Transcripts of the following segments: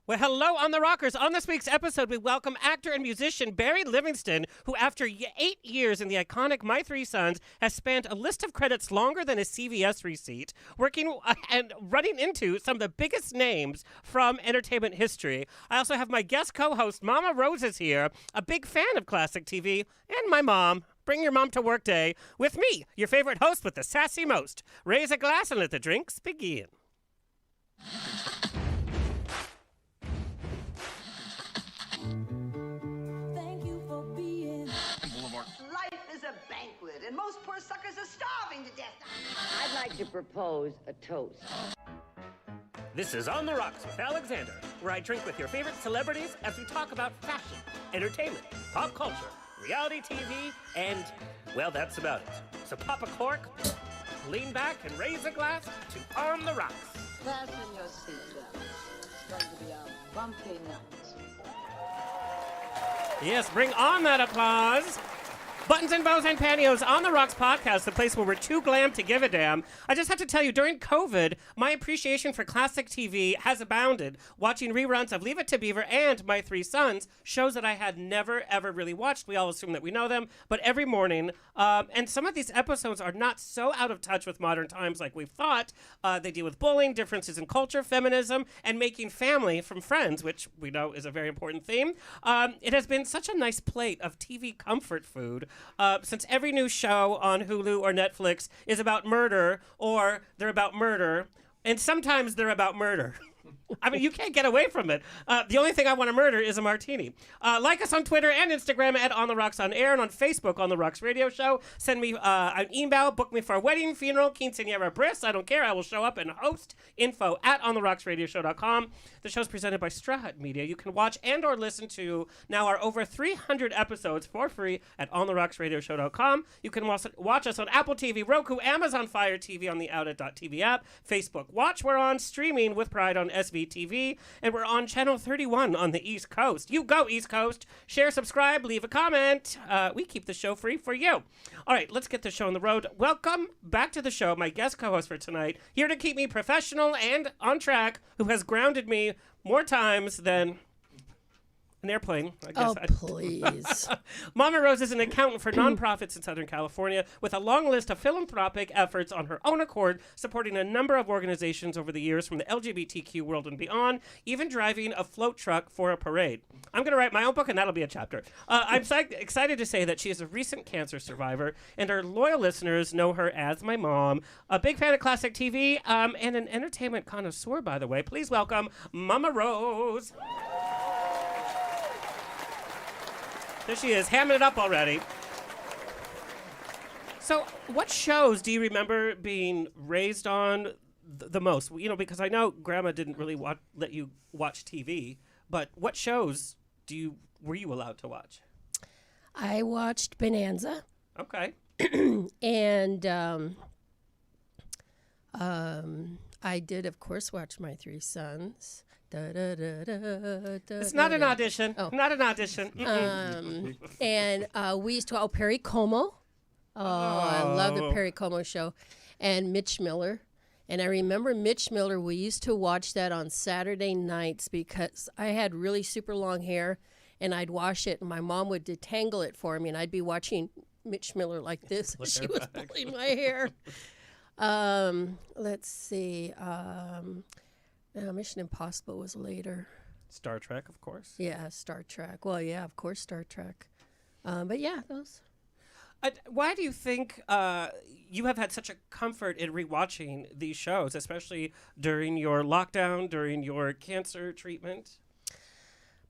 Well, hello on the Rockers. On this week's episode, we welcome actor and musician Barry Livingston, who after 8 years in the iconic My Three Sons, has spanned a list of credits longer than a CVS receipt, working and running into some of the biggest names from entertainment history. I also have my guest co-host, Momma Rose, is here, a big fan of classic TV, and my mom. Bring your mom to work day with me, your favorite host with the sassy most. Raise a glass and let the drinks begin. And most poor suckers are starving to death. I'd like to propose a toast. This is On the Rocks with Alexander, where I drink with your favorite celebrities as we talk about fashion, entertainment, pop culture, reality TV, and, well, that's about it. So pop a cork, lean back, and raise a glass to On the Rocks. Fasten your seatbelt. It's going to be a bumpy night. Yes, bring on that applause. Buttons and bows and pantyhose on the Rocks podcast, the place where we're too glam to give a damn. I just have to tell you, during COVID, my appreciation for classic TV has abounded. Watching reruns of Leave It to Beaver and My Three Sons, shows that I had never, ever really watched. We all assume that we know them, but every morning. And some of these episodes are not so out of touch with modern times like we've thought. They deal with bullying, differences in culture, feminism, and making family from friends, which we know is a very important theme. It has been such a nice plate of TV comfort food. Since every new show on Hulu or Netflix is about murder, or they're about murder, and sometimes they're about murder. I mean, you can't get away from it. The only thing I want to murder is a martini. Like us on Twitter and Instagram at On The Rocks On Air, and on Facebook, On The Rocks Radio Show. Send me an email, book me for a wedding, funeral, quinceañera, bris. I don't care. I will show up and host. Info at ontherocksradioshow.com. The show's presented by Straw Hut Media. You can watch and or listen to now our over 300 episodes for free at ontherocksradioshow.com. You can watch us on Apple TV, Roku, Amazon Fire TV, on the Outlet.tv app, Facebook Watch. We're on streaming with pride on SVTV, and we're on Channel 31 on the East Coast. You go, East Coast. Share, subscribe, leave a comment. We keep the show free for you. All right, let's get the show on the road. Welcome back to the show, my guest co-host for tonight, here to keep me professional and on track, who has grounded me more times than an airplane, I guess. Oh, please. Momma Rose is an accountant for nonprofits in Southern California with a long list of philanthropic efforts on her own accord, supporting a number of organizations over the years from the LGBTQ world and beyond, even driving a float truck for a parade. I'm going to write my own book, and that'll be a chapter. I'm excited to say that she is a recent cancer survivor, and our loyal listeners know her as my mom, a big fan of classic TV, and an entertainment connoisseur, by the way. Please welcome Momma Rose. There she is, hamming it up already. So, what shows do you remember being raised on the most? You know, because I know Grandma didn't really let you watch TV, but what shows were you allowed to watch? I watched Bonanza. Okay. And I did, of course, watch My Three Sons. It's not an audition. Oh. Not an audition. And we used to, Perry Como. I love the Perry Como show. And Mitch Miller. And I remember Mitch Miller, we used to watch that on Saturday nights because I had really super long hair and I'd wash it and my mom would detangle it for me and I'd be watching Mitch Miller like this as she was pulling my hair. Let's see. Mission Impossible was later. Star Trek, of course. Yeah, Star Trek. Well, yeah, of course, Star Trek. But yeah, those. Why do you think you have had such a comfort in rewatching these shows, especially during your lockdown, during your cancer treatment?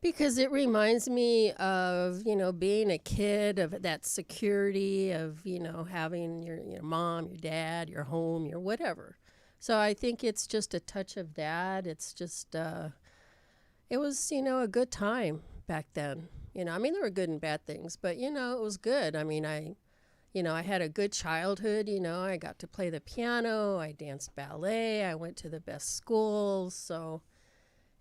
Because it reminds me of, being a kid, of that security of, having your mom, your dad, your home, your whatever. So I think it's just a touch of that. It's just, it was, a good time back then. There were good and bad things, but, it was good. I mean, I had a good childhood, I got to play the piano, I danced ballet, I went to the best schools, so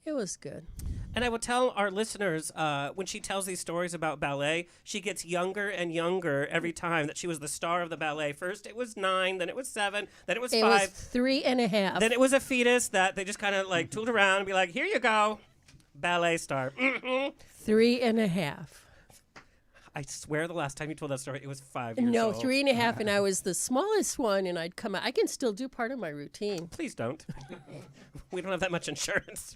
it was good. And I will tell our listeners, when she tells these stories about ballet, she gets younger and younger every time that she was the star of the ballet. First it was 9, then it was 7, then it was 5. It was 3.5. Then it was a fetus that they just kind of like tooled around and be like, here you go. ballet star. 3.5. I swear the last time you told that story, it was 5 years No, old. 3.5, and I was the smallest one, and I'd come out. I can still do part of my routine. Please don't. We don't have that much insurance.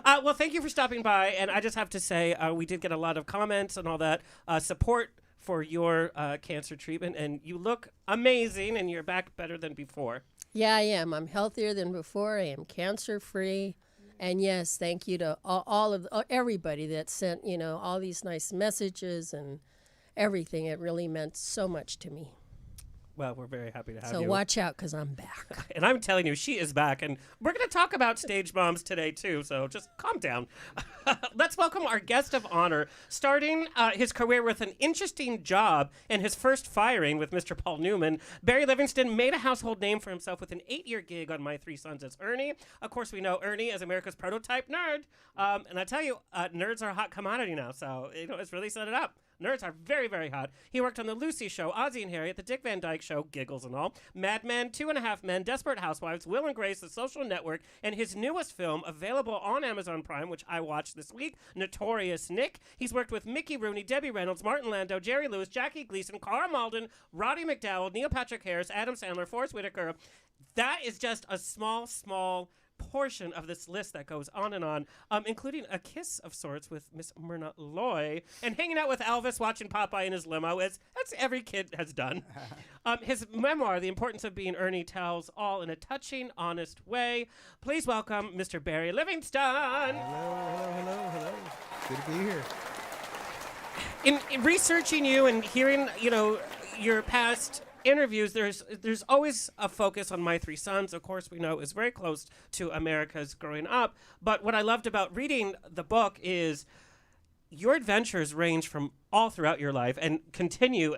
Well, thank you for stopping by. And I just have to say, we did get a lot of comments and all that support for your cancer treatment. And you look amazing, and you're back better than before. Yeah, I am. I'm healthier than before. I am cancer-free. And yes, thank you to everybody that sent, all these nice messages and everything. It really meant so much to me. Well, we're very happy to have So you. watch out, because I'm back. And I'm telling you, she is back. And we're going to talk about stage moms today, too. So just calm down. Let's welcome our guest of honor, starting his career with an interesting job and his first firing with Mr. Paul Newman. Barry Livingston made a household name for himself with an 8-year gig on My Three Sons as Ernie. Of course, we know Ernie as America's prototype nerd. And I tell you, nerds are a hot commodity now. So, it's really set it up. Nerds are very, very hot. He worked on The Lucy Show, Ozzie and Harriet, The Dick Van Dyke Show, Giggles and all, Mad Men, 2.5 Men, Desperate Housewives, Will and Grace, The Social Network, and his newest film, available on Amazon Prime, which I watched this week, Notorious Nick. He's worked with Mickey Rooney, Debbie Reynolds, Martin Landau, Jerry Lewis, Jackie Gleason, Cara Malden, Roddy McDowell, Neil Patrick Harris, Adam Sandler, Forrest Whitaker. That is just a small portion of this list that goes on and on, including a kiss of sorts with Miss Myrna Loy, and hanging out with Elvis, watching Popeye in his limo, as that's every kid has done. His memoir, The Importance of Being Ernie, tells all in a touching, honest way. Please welcome Mr. Barry Livingston. Hello. Good to be here. In researching you and hearing, your past interviews, there's always a focus on My Three Sons. Of course, we know is very close to America's growing up. But what I loved about reading the book is your adventures range from all throughout your life and continue.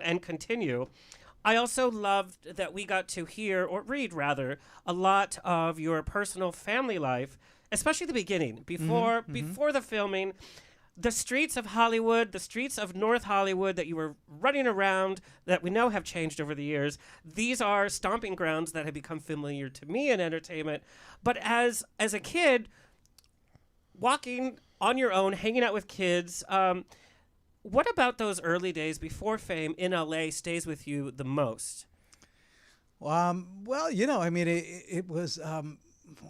I also loved that we got to hear, or read rather, a lot of your personal family life, especially the beginning, before the filming. The streets of Hollywood, the streets of North Hollywood that you were running around, that we know have changed over the years, these are stomping grounds that have become familiar to me in entertainment. But as a kid, walking on your own, hanging out with kids, what about those early days before fame in LA stays with you the most? Well, it was.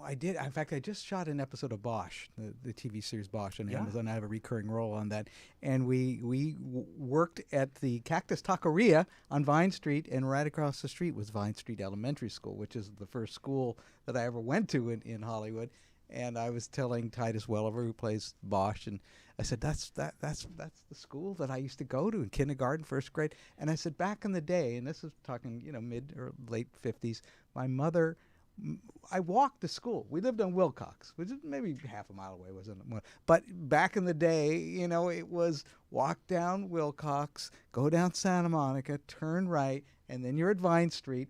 I did. In fact, I just shot an episode of Bosch, the TV series Bosch on Amazon. I have a recurring role on that. And we worked at the Cactus Taqueria on Vine Street, and right across the street was Vine Street Elementary School, which is the first school that I ever went to in Hollywood. And I was telling Titus Welliver, who plays Bosch, and I said, that's the school that I used to go to in kindergarten, first grade. And I said, back in the day, and this is talking, mid or late 50s, my mother, I walked to school. We lived on Wilcox, which is maybe half a mile away, wasn't it? But back in the day, it was walk down Wilcox, go down Santa Monica, turn right, and then you're at Vine Street.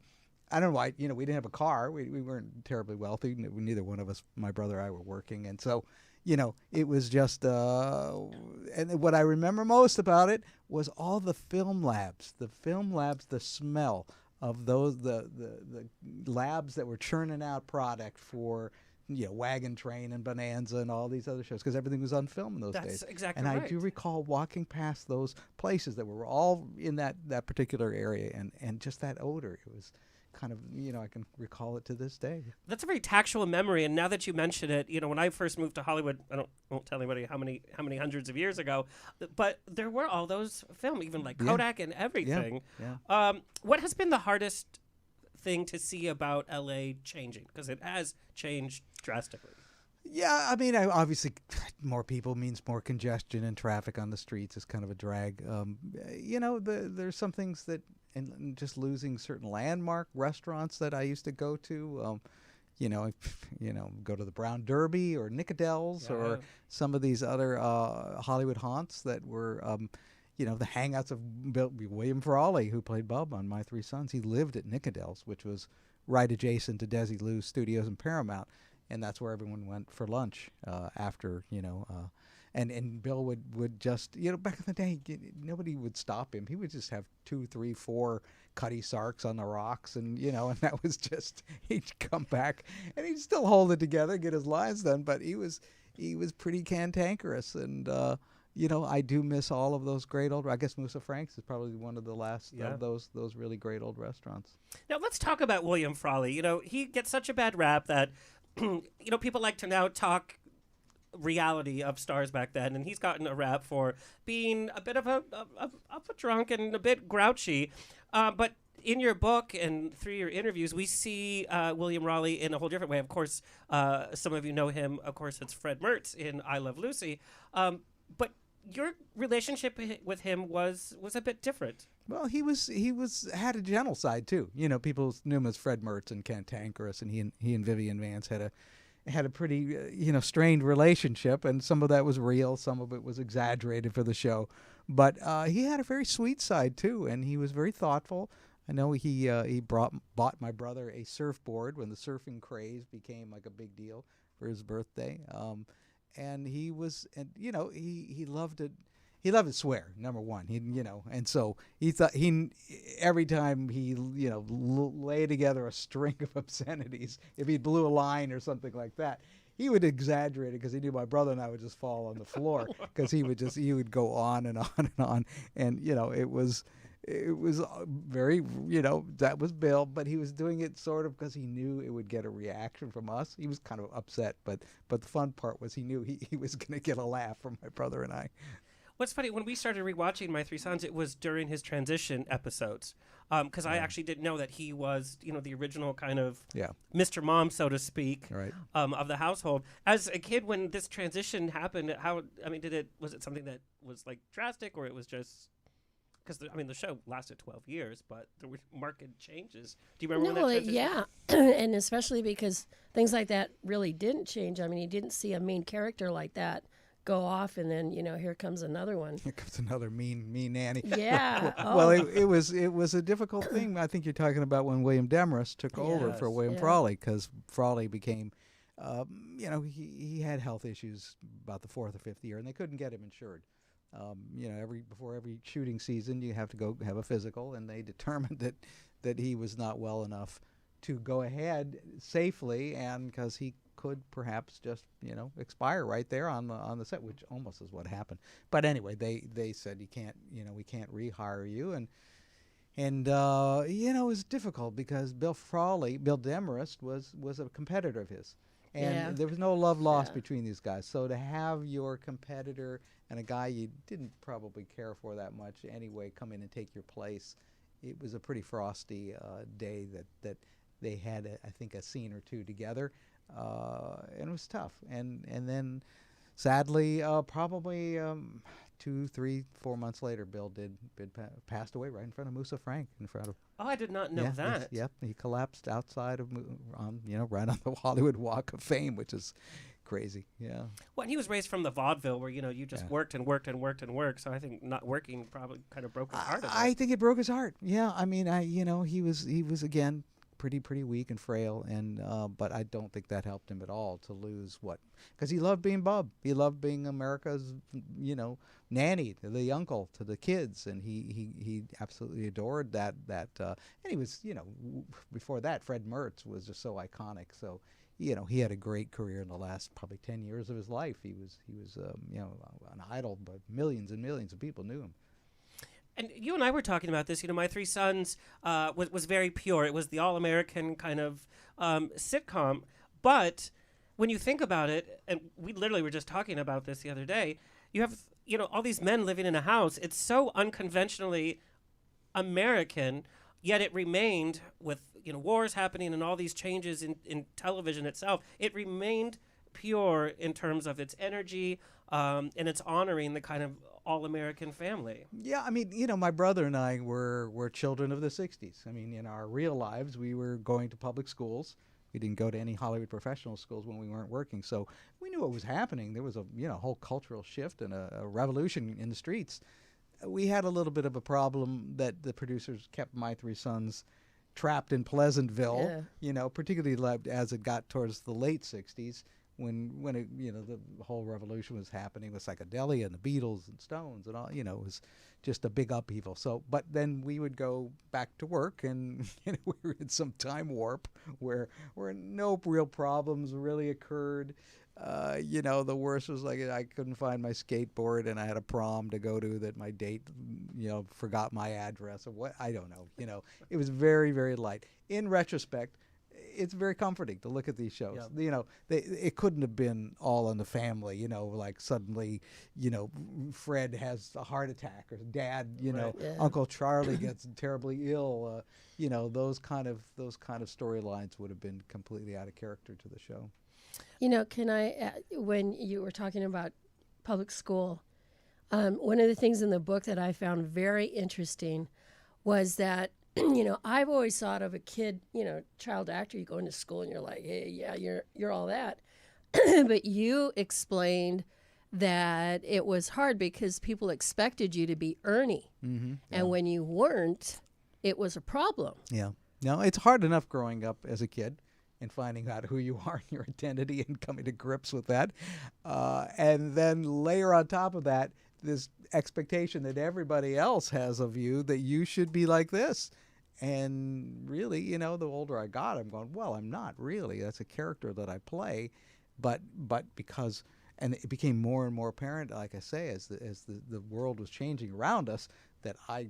I don't know why, we didn't have a car. We weren't terribly wealthy. Neither one of us, my brother and I, were working. And so, it was just, and what I remember most about it was all the film labs, the smell of those, the labs that were churning out product for, Wagon Train and Bonanza and all these other shows, because everything was on film in those days. That's exactly right. right. And I do recall walking past those places that were all in that particular area, and just that odor. It was kind of, I can recall it to this day. That's a very tactual memory, and now that you mention it, when I first moved to Hollywood, I won't tell anybody how many hundreds of years ago, but there were all those film, even like Kodak and everything. Yeah. What has been the hardest thing to see about LA changing? Because it has changed drastically. Yeah, obviously more people means more congestion and traffic on the streets is kind of a drag. There's some things that, and just losing certain landmark restaurants that I used to go to, go to the Brown Derby or Nicodell's or some of these other Hollywood haunts that were, the hangouts of William Frawley, who played Bub on My Three Sons. He lived at Nicodell's, which was right adjacent to Desi Lou's studios and Paramount. And that's where everyone went for lunch after, and Bill would just, back in the day, nobody would stop him. He would just have 2, 3, 4 Cutty Sarks on the rocks, and, and that was just, he'd come back, and he'd still hold it together, get his lines done, but he was he was pretty cantankerous, and I do miss all of those great old. I guess Musa Frank's is probably one of the last of those really great old restaurants. Now let's talk about William Frawley. He gets such a bad rap that people like to now talk reality of stars back then, and he's gotten a rap for being a bit of a drunk and a bit grouchy. But in your book and through your interviews, we see William Frawley in a whole different way. Of course, some of you know him. Of course, it's Fred Mertz in I Love Lucy. But your relationship with him was a bit different. Well, he had a gentle side too. People knew him as Fred Mertz and cantankerous, and he and Vivian Vance had a pretty strained relationship, and some of that was real, some of it was exaggerated for the show. But he had a very sweet side too, and he was very thoughtful. I know he bought my brother a surfboard when the surfing craze became like a big deal for his birthday. And he loved it. He loved to swear, number one. And so he thought every time he lay together a string of obscenities, if he blew a line or something like that, he would exaggerate it because he knew my brother and I would just fall on the floor because he would go on and on and on, and it was very, that was Bill, but he was doing it sort of because he knew it would get a reaction from us. He was kind of upset, but the fun part was he knew he was going to get a laugh from my brother and I. What's funny, when we started rewatching My Three Sons, it was during his transition episodes, because I actually didn't know that he was, the original kind of Mr. Mom, so to speak, right. Of the household. As a kid, when this transition happened, was it something that was like drastic, or it was just because the show lasted 12 years, but there were marked changes. Do you remember when that transition? Yeah, and especially because things like that really didn't change. You didn't see a main character like that go off, and then here comes another one. Here comes another mean nanny. Yeah. Well, it was a difficult thing. I think you're talking about when William Demarest took over for William Frawley, because Frawley became, he had health issues about the 4th or 5th year, and they couldn't get him insured. Before every shooting season, you have to go have a physical, and they determined that he was not well enough to go ahead safely, and because he could perhaps just expire right there on the set, which almost is what happened. But anyway, they said we can't rehire you, and it was difficult because Bill Demarest was a competitor of his, and there was no love lost between these guys. So to have your competitor and a guy you didn't probably care for that much anyway come in and take your place, it was a pretty frosty day that they had I think a scene or two together. And it was tough, and then sadly, probably 2, 3, 4 months later, Bill passed away right in front of Musa Frank, in front of. Oh, I did not know that. Yep, he collapsed outside of right on the Hollywood Walk of Fame, which is crazy. Yeah. Well, and he was raised from the vaudeville where you just worked and worked and worked and worked. So I think not working probably kind of broke his heart. I think it broke his heart. Yeah, he was again pretty weak and frail, and but I don't think that helped him at all to lose because he loved being Bub. He loved being America's nanny to the uncle to the kids, and he absolutely adored that and he was before that Fred Mertz was just so iconic. So he had a great career in the last probably 10 years of his life. He was an idol, but millions and millions of people knew him. And you and I were talking about this. My Three Sons was very pure. It was the all-American kind of sitcom. But when you think about it, and we literally were just talking about this the other day, you have all these men living in a house. It's so unconventionally American, yet it remained with wars happening and all these changes in television itself. It remained pure in terms of its energy and its honoring the kind of all-American family. Yeah, my brother and I were children of the 60s. In our real lives, we were going to public schools. We didn't go to any Hollywood professional schools when we weren't working, so we knew what was happening. There was a whole cultural shift and a revolution in the streets. We had a little bit of a problem that the producers kept My Three Sons trapped in Pleasantville, particularly as it got towards the late 60s. When the whole revolution was happening with psychedelia and the Beatles and Stones and all, it was just a big upheaval. So, but then we would go back to work, and we were in some time warp where no real problems really occurred. The worst was like I couldn't find my skateboard, and I had a prom to go to that my date, forgot my address or what. I don't know. It was very, very light. In retrospect, it's very comforting to look at these shows. It couldn't have been all in the family. Like suddenly, Fred has a heart attack, or Dad, Uncle Charlie gets terribly ill. Those kind of storylines would have been completely out of character to the show. Can I, when you were talking about public school, one of the things in the book that I found very interesting was that, I've always thought of a kid, child actor, you go into school and you're like, hey, yeah, you're all that. But you explained that it was hard because people expected you to be Ernie. Mm-hmm, yeah. And when you weren't, it was a problem. Yeah. No, it's hard enough growing up as a kid and finding out who you are and your identity and coming to grips with that. And then layer on top of that this expectation that everybody else has of you, that you should be like this. And really, the older I got, I'm going, well, I'm not really. That's a character that I play. But because, and it became more and more apparent, like I say, as the world was changing around us, that I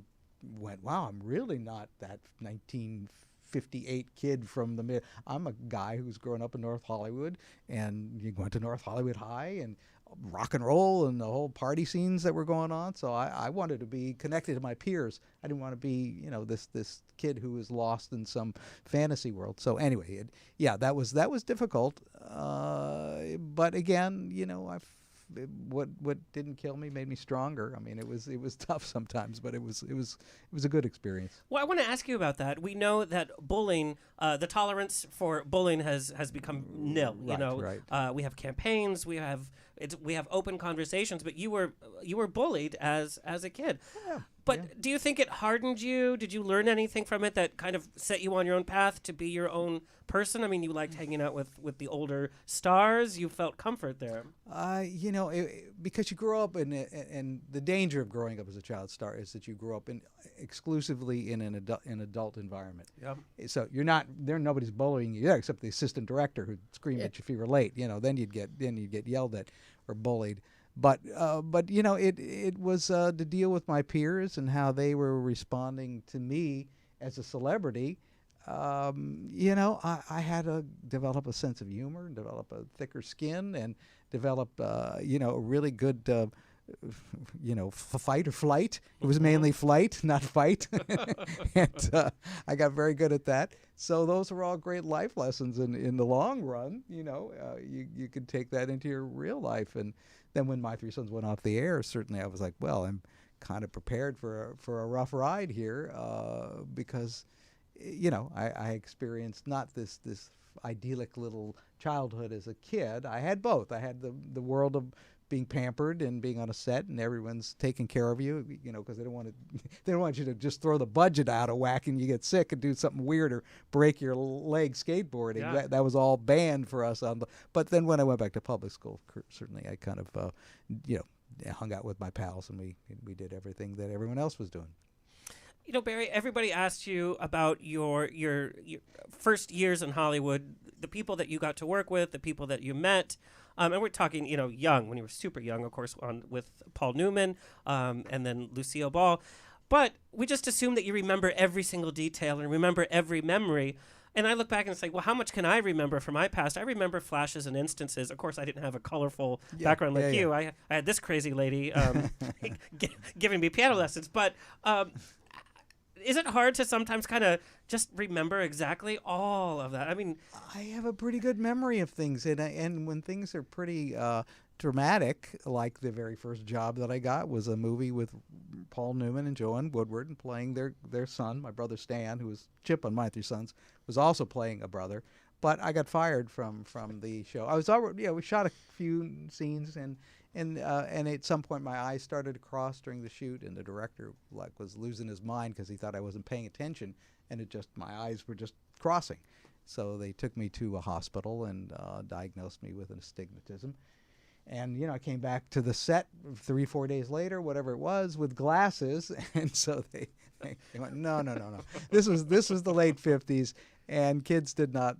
went, wow, I'm really not that 1958 kid from the mid. I'm a guy who's grown up in North Hollywood, and you went to North Hollywood High and rock and roll and the whole party scenes that were going on. So I wanted to be connected to my peers. I didn't want to be, this kid who was lost in some fantasy world. So anyway, that was difficult. But again, what didn't kill me made me stronger. I mean, it was tough sometimes, but it was a good experience. Well, I want to ask you about that. We know that bullying, the tolerance for bullying has become nil. Right. We have campaigns. We have open conversations. But you were bullied as a kid. Yeah. But do you think it hardened you? Did you learn anything from it that kind of set you on your own path to be your own person? I mean, you liked hanging out with the older stars. You felt comfort there. Because you grow up and the danger of growing up as a child star is that you grow up exclusively in an adult environment. Yep. So nobody's bullying you there except the assistant director who'd scream at you if you were late. Then you'd get yelled at or bullied. But it was to deal with my peers and how they were responding to me as a celebrity. I had to develop a sense of humor and develop a thicker skin and develop, a really good, fight or flight. It was mainly flight, not fight. And I got very good at that. So those are all great life lessons. And in the long run, you could take that into your real life. And then when My Three Sons went off the air, certainly I was like, well, I'm kind of prepared for a rough ride here because, I experienced not this idyllic little childhood as a kid. I had both. I had the world of being pampered and being on a set and everyone's taking care of you, because they don't want you to just throw the budget out of whack and you get sick and do something weird or break your leg skateboarding. Yeah. That was all banned for us. But then when I went back to public school, certainly I kind of, hung out with my pals and we did everything that everyone else was doing. Barry, everybody asked you about your first years in Hollywood, the people that you got to work with, the people that you met. And we're talking, young, when you were super young, of course, with Paul Newman and then Lucille Ball. But we just assume that you remember every single detail and remember every memory. And I look back and it's like, well, how much can I remember from my past? I remember flashes and instances. Of course, I didn't have a colorful background like you. I had this crazy lady giving me piano lessons. But is it hard to sometimes kind of just remember exactly all of that? I mean, I have a pretty good memory of things, and when things are pretty dramatic, like the very first job that I got was a movie with Paul Newman and Joanne Woodward, and playing their son, my brother Stan, who was Chip on My Three Sons, was also playing a brother. But I got fired from the show. I was already, we shot a few scenes and at some point my eyes started to cross during the shoot, and the director was losing his mind because he thought I wasn't paying attention, and my eyes were just crossing. So they took me to a hospital and diagnosed me with an astigmatism. And I came back to the set 3-4 days later, whatever it was, with glasses, and so they went, no. This was the late 50s, And kids did not,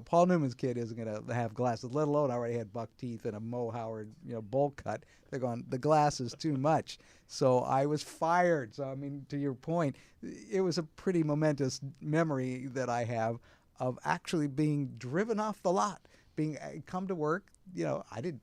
Paul Newman's kid isn't going to have glasses, let alone already had buck teeth and a Mo Howard, bowl cut. They're going, the glass is too much. So I was fired. So, I mean, to your point, it was a pretty momentous memory that I have of actually being driven off the lot, come to work. I did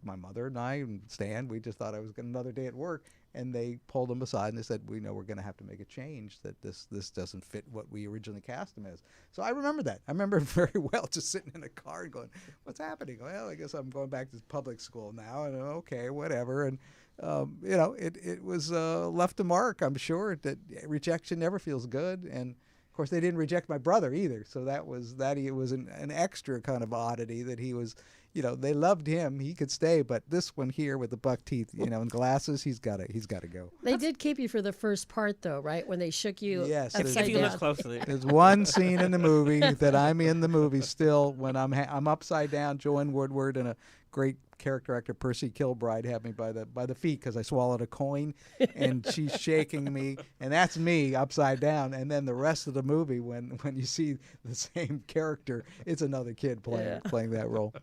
my mother and I and Stan, we just thought I was another day at work. And they pulled him aside and they said, we know we're going to have to make a change, that this doesn't fit what we originally cast him as. So I remember that. I remember very well, just sitting in a car and going, what's happening? Well, I guess I'm going back to public school now. And okay, whatever. And, it was left a mark, I'm sure, that rejection never feels good. And, of course, they didn't reject my brother either. So it was an extra kind of oddity that he was, they loved him. He could stay, but this one here with the buck teeth, and glasses, he's got to go. They did keep you for the first part, though, right? When they shook you. Yes. If you look closely. There's one scene in the movie that I'm in the movie still when I'm upside down. Joanne Woodward and a great character actor, Percy Kilbride, had me by the feet because I swallowed a coin, and she's shaking me, and that's me upside down. And then the rest of the movie, when you see the same character, it's another kid playing that role.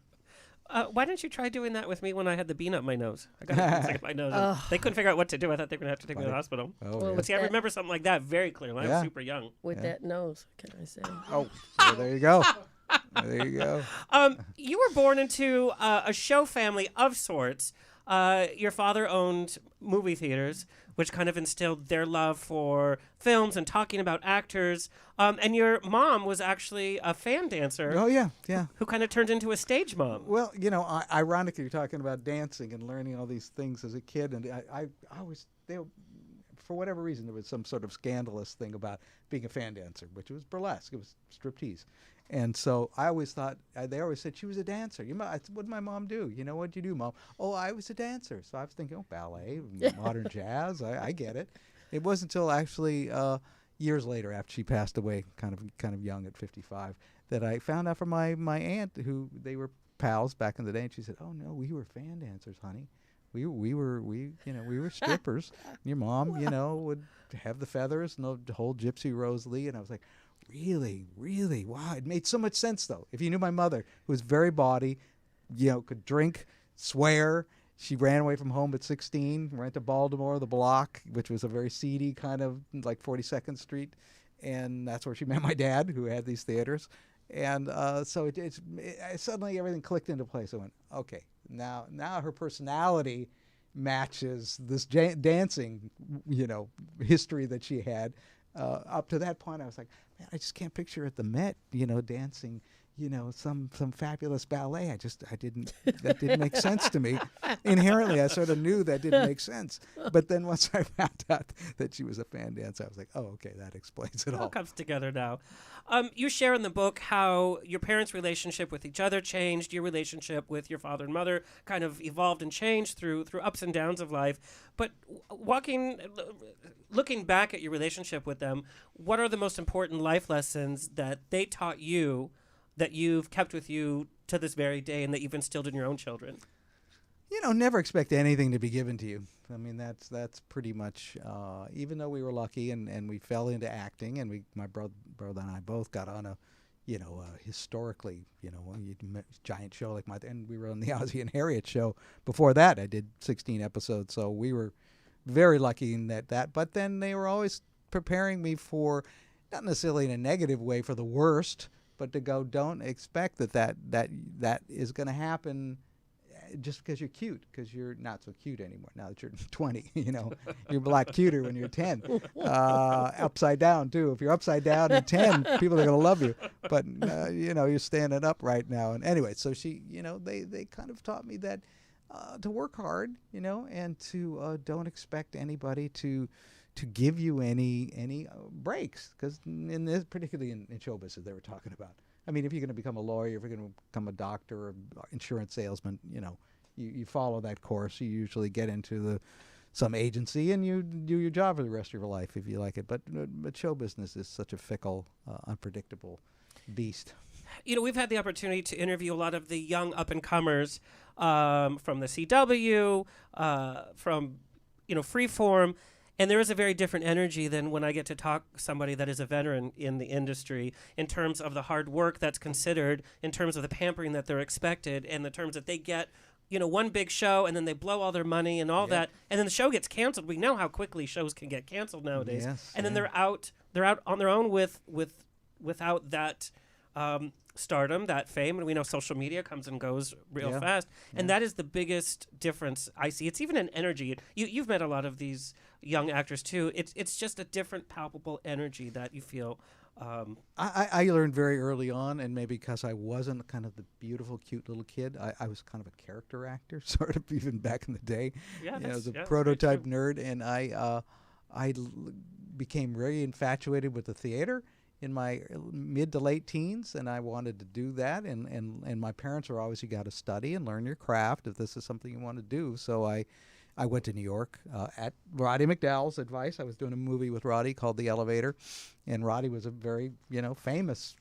Why didn't you try doing that with me when I had the bean up my nose? I got a stick up my nose. They couldn't figure out what to do. I thought they were going to have to take me to the hospital. Oh, But see, I remember something like that very clearly. I was super young. With that nose, can I say? Oh, well, there you go. There you go. You were born into a show family of sorts. Your father owned movie theaters, which kind of instilled their love for films and talking about actors. And your mom was actually a fan dancer. Oh, yeah. Who kind of turned into a stage mom. Well, ironically, you're talking about dancing and learning all these things as a kid. And I always, for whatever reason, there was some sort of scandalous thing about being a fan dancer, which was burlesque. It was striptease. And so I always thought, they always said she was a dancer. What did my mom do? What'd you do, Mom? Oh, I was a dancer. So I was thinking, ballet, modern jazz. I get it. It wasn't until actually years later, after she passed away, kind of young at 55, that I found out from my aunt, who they were pals back in the day, and she said, "Oh no, we were fan dancers, honey. We were strippers. Your mom, would have the feathers and the whole Gypsy Rose Lee." And I was like, really? Wow. It made so much sense, though. If you knew my mother, who was very bawdy, could drink, swear. She ran away from home at 16, went to Baltimore, the Block, which was a very seedy kind of like 42nd Street. And that's where she met my dad, who had these theaters. And so it suddenly everything clicked into place. I went, okay, now her personality matches this dancing, history that she had. Up to that point, I was like, man, I just can't picture at the Met, dancing, some fabulous ballet. That didn't make sense to me. Inherently, I sort of knew that didn't make sense. But then once I found out that she was a fan dancer, I was like, oh, okay, that explains it all. It all comes together now. You share in the book how your parents' relationship with each other changed, your relationship with your father and mother kind of evolved and changed through ups and downs of life. But looking back at your relationship with them, what are the most important life lessons that they taught you that you've kept with you to this very day and that you've instilled in your own children? Never expect anything to be given to you. I mean, that's pretty much, even though we were lucky and we fell into acting, and my brother and I both got on a historically, giant show like and we were on the Ozzie and Harriet show. Before that, I did 16 episodes, so we were very lucky in that. But then they were always preparing me for, not necessarily in a negative way, for the worst, but to go, don't expect that is going to happen just because you're cute, because you're not so cute anymore now that you're 20. You're a lot cuter when you're 10. Upside down too. If you're upside down at 10, people are going to love you. But you're standing up right now. And anyway, so she, they kind of taught me that to work hard, and to don't expect anybody to give you any breaks, because particularly in show business, they were talking about. I mean, if you're going to become a lawyer, if you're going to become a doctor or insurance salesman, you follow that course. You usually get into some agency and you do your job for the rest of your life if you like it. But show business is such a fickle, unpredictable beast. We've had the opportunity to interview a lot of the young up-and-comers from the CW, from Freeform. And there is a very different energy than when I get to talk somebody that is a veteran in the industry in terms of the hard work that's considered, in terms of the pampering that they're expected, and the terms that they get, one big show and then they blow all their money and all that, and then the show gets canceled. We know how quickly shows can get canceled nowadays. Yes, and then they're out on their own without that stardom, that fame, and we know social media comes and goes real fast, and that is the biggest difference I see. It's even an energy. You've met a lot of these young actors too. It's just a different palpable energy that you feel. I learned very early on, and maybe because I wasn't kind of the beautiful, cute little kid, I was kind of a character actor, sort of, even back in the day. I was a prototype nerd, and I became very infatuated with the theater in my mid to late teens, and I wanted to do that. And my parents were always, you got to study and learn your craft if this is something you want to do. So I went to New York at Roddy McDowell's advice. I was doing a movie with Roddy called The Elevator, and Roddy was a very famous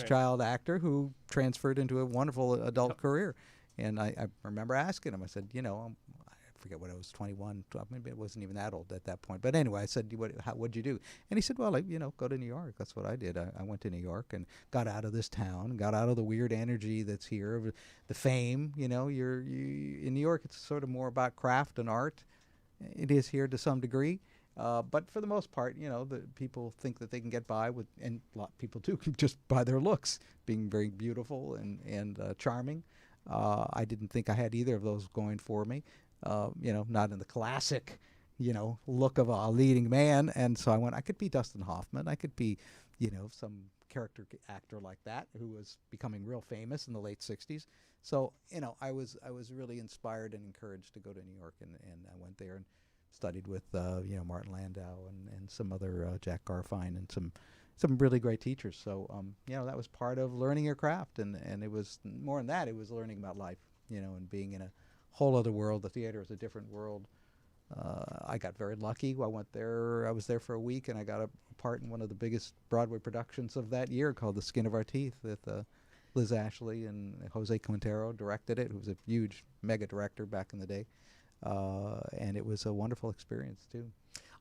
child actor who transferred into a wonderful adult career. And I remember asking him, I said, I forget what I was, 21, 12, maybe it wasn't even that old at that point. But anyway, I said, what'd you do? And he said, well, go to New York. That's what I did. I went to New York and got out of this town, got out of the weird energy that's here, the fame. In New York, it's sort of more about craft and art. It is here to some degree. But for the most part, the people think that they can get by with, and a lot of people do, just by their looks, being very beautiful and charming. I didn't think I had either of those going for me. Not in the classic, look of a leading man. And so I could be Dustin Hoffman. I could be, some character actor like that who was becoming real famous in the late 60s. So, I was really inspired and encouraged to go to New York, and I went there and studied with, Martin Landau and some other Jack Garfine and some really great teachers. So, that was part of learning your craft. And it was more than that. It was learning about life, and being in a whole other world. The theater is a different world. I got very lucky. I was there for a week, and I got a part in one of the biggest Broadway productions of that year called The Skin of Our Teeth with Liz Ashley, and Jose Quintero directed it, who was a huge mega director back in the day. And it was a wonderful experience too.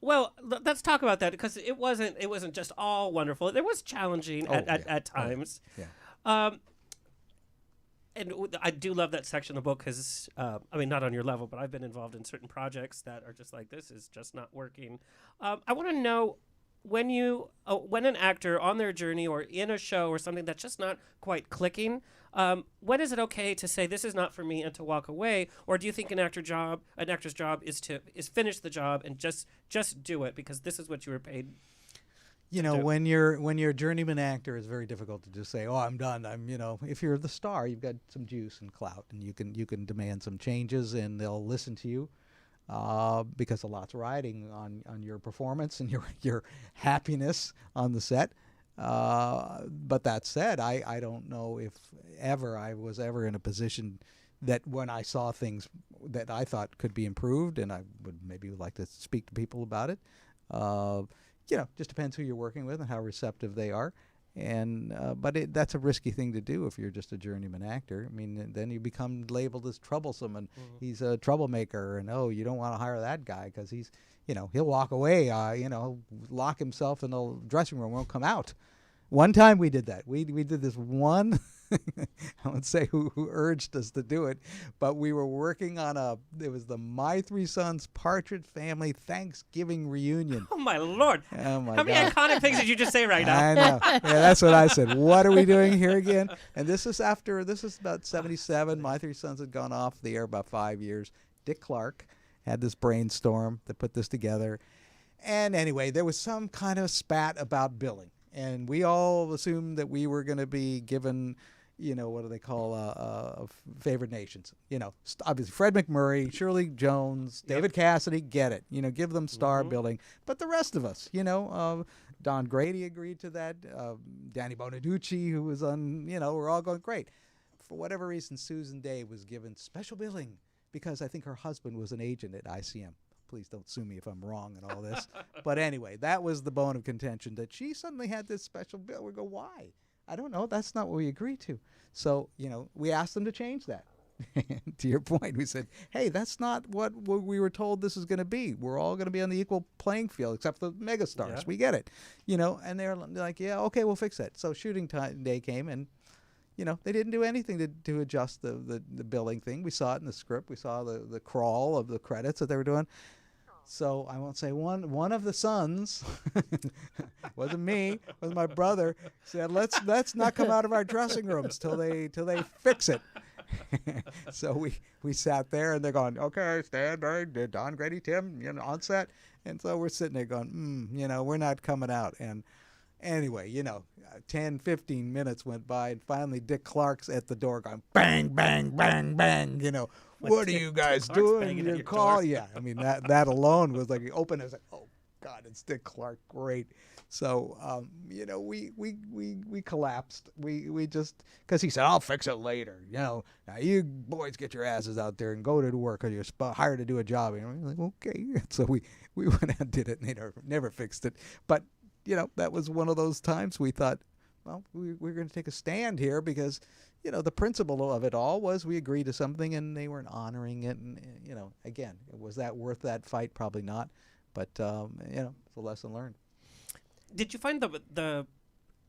Well, let's talk about that, because it wasn't just all wonderful. It was challenging at times. And I do love that section of the book because, not on your level, but I've been involved in certain projects that are just like, this is just not working. I want to know, when an actor on their journey or in a show or something that's just not quite clicking, when is it okay to say, this is not for me, and to walk away? Or do you think an actor's job is finish the job and just do it because this is what you were paid? When you're a journeyman actor, it's very difficult to just say, "Oh, I'm done." If you're the star, you've got some juice and clout, and you can demand some changes, and they'll listen to you, because a lot's riding on your performance and your happiness on the set. But that said, I don't know if I was ever in a position that when I saw things that I thought could be improved, and I would maybe like to speak to people about it. Just depends who you're working with and how receptive they are. And but that's a risky thing to do if you're just a journeyman actor. Then you become labeled as troublesome, and he's a troublemaker, and you don't want to hire that guy because he's, he'll walk away, lock himself in the dressing room, won't come out. One time we did that. We did this one. I won't say who urged us to do it, but we were working on it was the My Three Sons Partridge Family Thanksgiving reunion. Oh my Lord! Oh my How many iconic things did you just say right now? I know. Yeah, that's what I said. What are we doing here again? And this is about 77. My Three Sons had gone off the air about 5 years. Dick Clark had this brainstorm that put this together. And anyway, there was some kind of spat about billing. And we all assumed that we were going to be given, what do they call favored nations? Obviously Fred McMurray, Shirley Jones, David Cassidy, get it. Give them star billing. But the rest of us, Don Grady agreed to that. Danny Bonaducci, who was on, we're all going, great. For whatever reason, Susan Day was given special billing because I think her husband was an agent at ICM. Please don't sue me if I'm wrong in all this. But anyway, that was the bone of contention, that she suddenly had this special bill. We go, why? I don't know. That's not what we agreed to. So, we asked them to change that. To your point, we said, hey, that's not what we were told this is going to be. We're all going to be on the equal playing field except for the megastars. Yeah. We get it. And they're like, yeah, okay, we'll fix that. So shooting day came, and they didn't do anything to adjust the billing thing. We saw it in the script. We saw the crawl of the credits that they were doing. So I won't say one of the sons, wasn't me, was my brother, said, let's not come out of our dressing rooms till they fix it. So we sat there, and they're going, okay, Stan, Barry, Don, Grady, Tim, on set. And so we're sitting there going, we're not coming out. And anyway, 10, 15 minutes went by, and finally Dick Clark's at the door going, bang, bang, bang, bang, what are you guys doing? Your call? Yeah, I mean, that alone was like, you open it, it's like, oh, God, it's Dick Clark, great. So, we collapsed. We just, because he said, I'll fix it later. Now you boys get your asses out there and go to work, or you're hired to do a job. And we're like, okay. So we went out and did it, and they never fixed it. But, that was one of those times we thought, well, we're going to take a stand here because, the principle of it all was we agreed to something and they weren't honoring it. And, again, was that worth that fight? Probably not. But, it's a lesson learned. Did you find the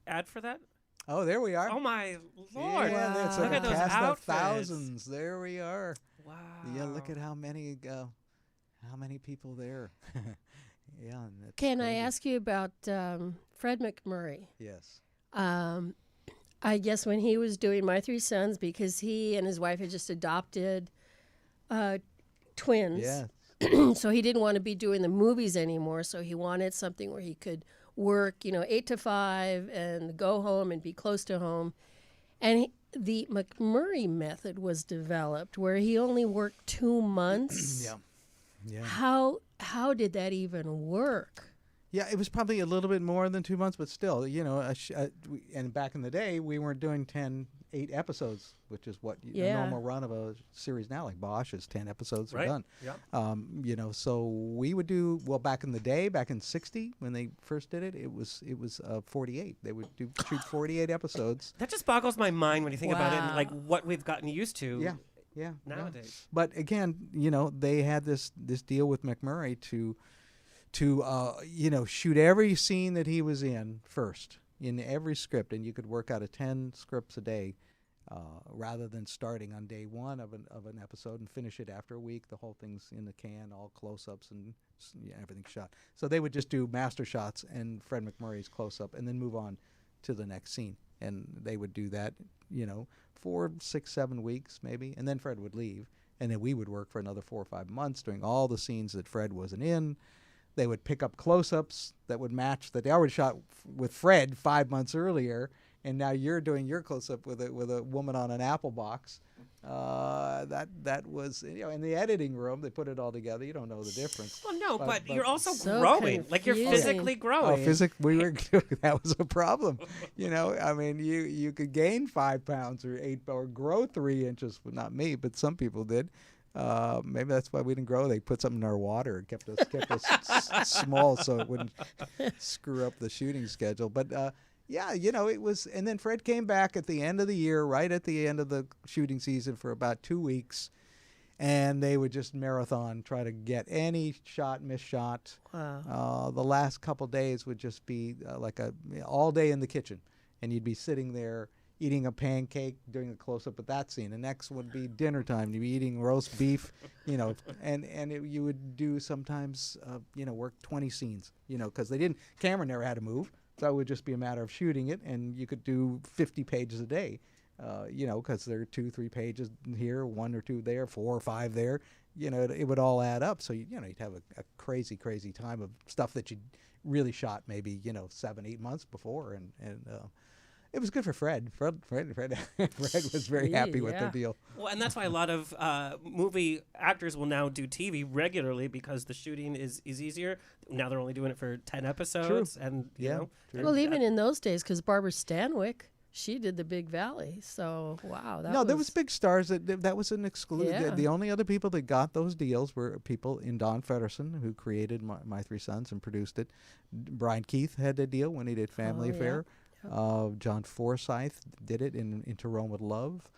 ad for that? Oh, there we are. Oh, my Lord. Yeah, that's Look a at those cast of outfits. thousands. There we are. Wow. Yeah, look at how many people there. Yeah. And that's Can I crazy. ask you about Fred McMurray? Yes. I guess when he was doing My Three Sons, because he and his wife had just adopted twins. Yeah. So he didn't want to be doing the movies anymore. So he wanted something where he could work, 8 to 5 and go home and be close to home. And the McMurray method was developed where he only worked 2 months. Yeah. Yeah. How did that even work? Yeah, it was probably a little bit more than 2 months, but still, and back in the day, we weren't doing 8 episodes, which is what the normal run of a series now, like Bosch is 10 episodes are done. Yeah. So we would do, back in the day, back in 60, when they first did it, it was 48. They would shoot 48 episodes. That just boggles my mind when you think about it and Wow. like what we've gotten used to nowadays. Yeah. But again, they had this deal with McMurray to shoot every scene that he was in first in every script, and you could work out 10 scripts a day rather than starting on day one of an episode and finish it after a week. The whole thing's in the can, all close-ups and everything's shot. So they would just do master shots and Fred McMurray's close-up and then move on to the next scene. And they would do that, 4, 6, 7 weeks maybe, and then Fred would leave. And then we would work for another 4 or 5 months doing all the scenes that Fred wasn't in. They would pick up close-ups that would match that they already shot with Fred 5 months earlier, and now you're doing your close-up with a woman on an apple box. That was in the editing room. They put it all together. You don't know the difference. Well, no, but you're also So growing. Like you're confusing. physically growing. We were that was a problem. I mean, you could gain 5 pounds or 8 or grow 3 inches. Well, not me, but some people did. Maybe that's why we didn't grow. They put something in our water and kept us small so it wouldn't screw up the shooting schedule. But it was. And then Fred came back at the end of the year, right at the end of the shooting season, for about 2 weeks, and they would just marathon, try to get any miss shot. Wow. The last couple days would just be like all day in the kitchen, and you'd be sitting there eating a pancake, doing a close-up of that scene. The next would be dinner time. You'd be eating roast beef, you would do sometimes, work 20 scenes, because camera never had to move. So it would just be a matter of shooting it, and you could do 50 pages a day, because there are 2, 3 pages here, 1 or 2 there, 4 or 5 there. It would all add up. So, you'd have a crazy, crazy time of stuff that you really shot maybe, 7, 8 months before. And it was good for Fred. Fred was very happy with the deal. Well, and that's why a lot of movie actors will now do TV regularly because the shooting is easier. Now they're only doing it for 10 episodes. True. And, True. Well, even in those days, because Barbara Stanwyck, she did the Big Valley. So, wow. There was big stars. That was an exclusive. Yeah. The only other people that got those deals were people in Don Feddersen, who created My Three Sons and produced it. Brian Keith had a deal when he did Family Affair. John Forsythe did it in To Rome with Love.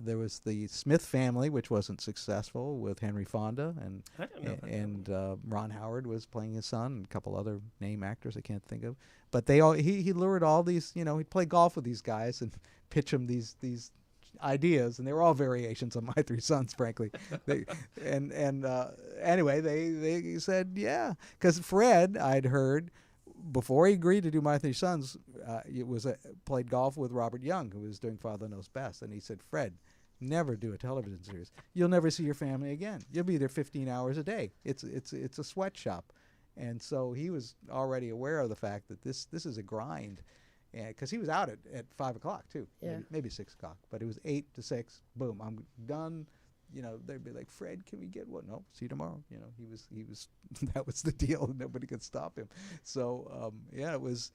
There was the Smith Family, which wasn't successful, with Henry Fonda, and I don't know that Ron Howard was playing his son, and a couple other name actors I can't think of. But they all he lured all these, he'd play golf with these guys and pitch them these ideas, and they were all variations on My Three Sons, frankly. Anyway, they said yeah, because Fred, I'd heard before he agreed to do My Three Sons, played golf with Robert Young, who was doing Father Knows Best, and he said, Fred, never do a television series. You'll never see your family again. You'll be there 15 hours a day. It's a sweatshop. And so he was already aware of the fact that this is a grind, because he was out at 5 o'clock too, maybe 6 o'clock, but it was 8 to 6. Boom, I'm done. They'd be like, Fred, can we get one? No, see you tomorrow. He was that was the deal. Nobody could stop him. So it was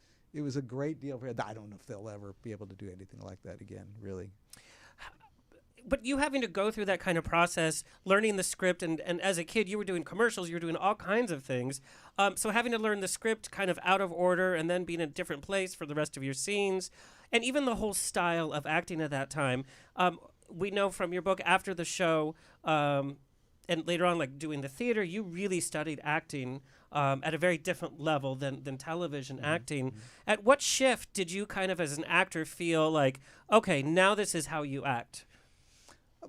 a great deal for him. I don't know if they'll ever be able to do anything like that again, really. But you having to go through that kind of process, learning the script, and as a kid, you were doing commercials, you were doing all kinds of things. So having to learn the script kind of out of order and then being in a different place for the rest of your scenes, and even the whole style of acting at that time. We know from your book, after the show, and later on, like doing the theater, you really studied acting at a very different level than television acting. At what shift did you kind of, as an actor, feel like, okay, now this is how you act?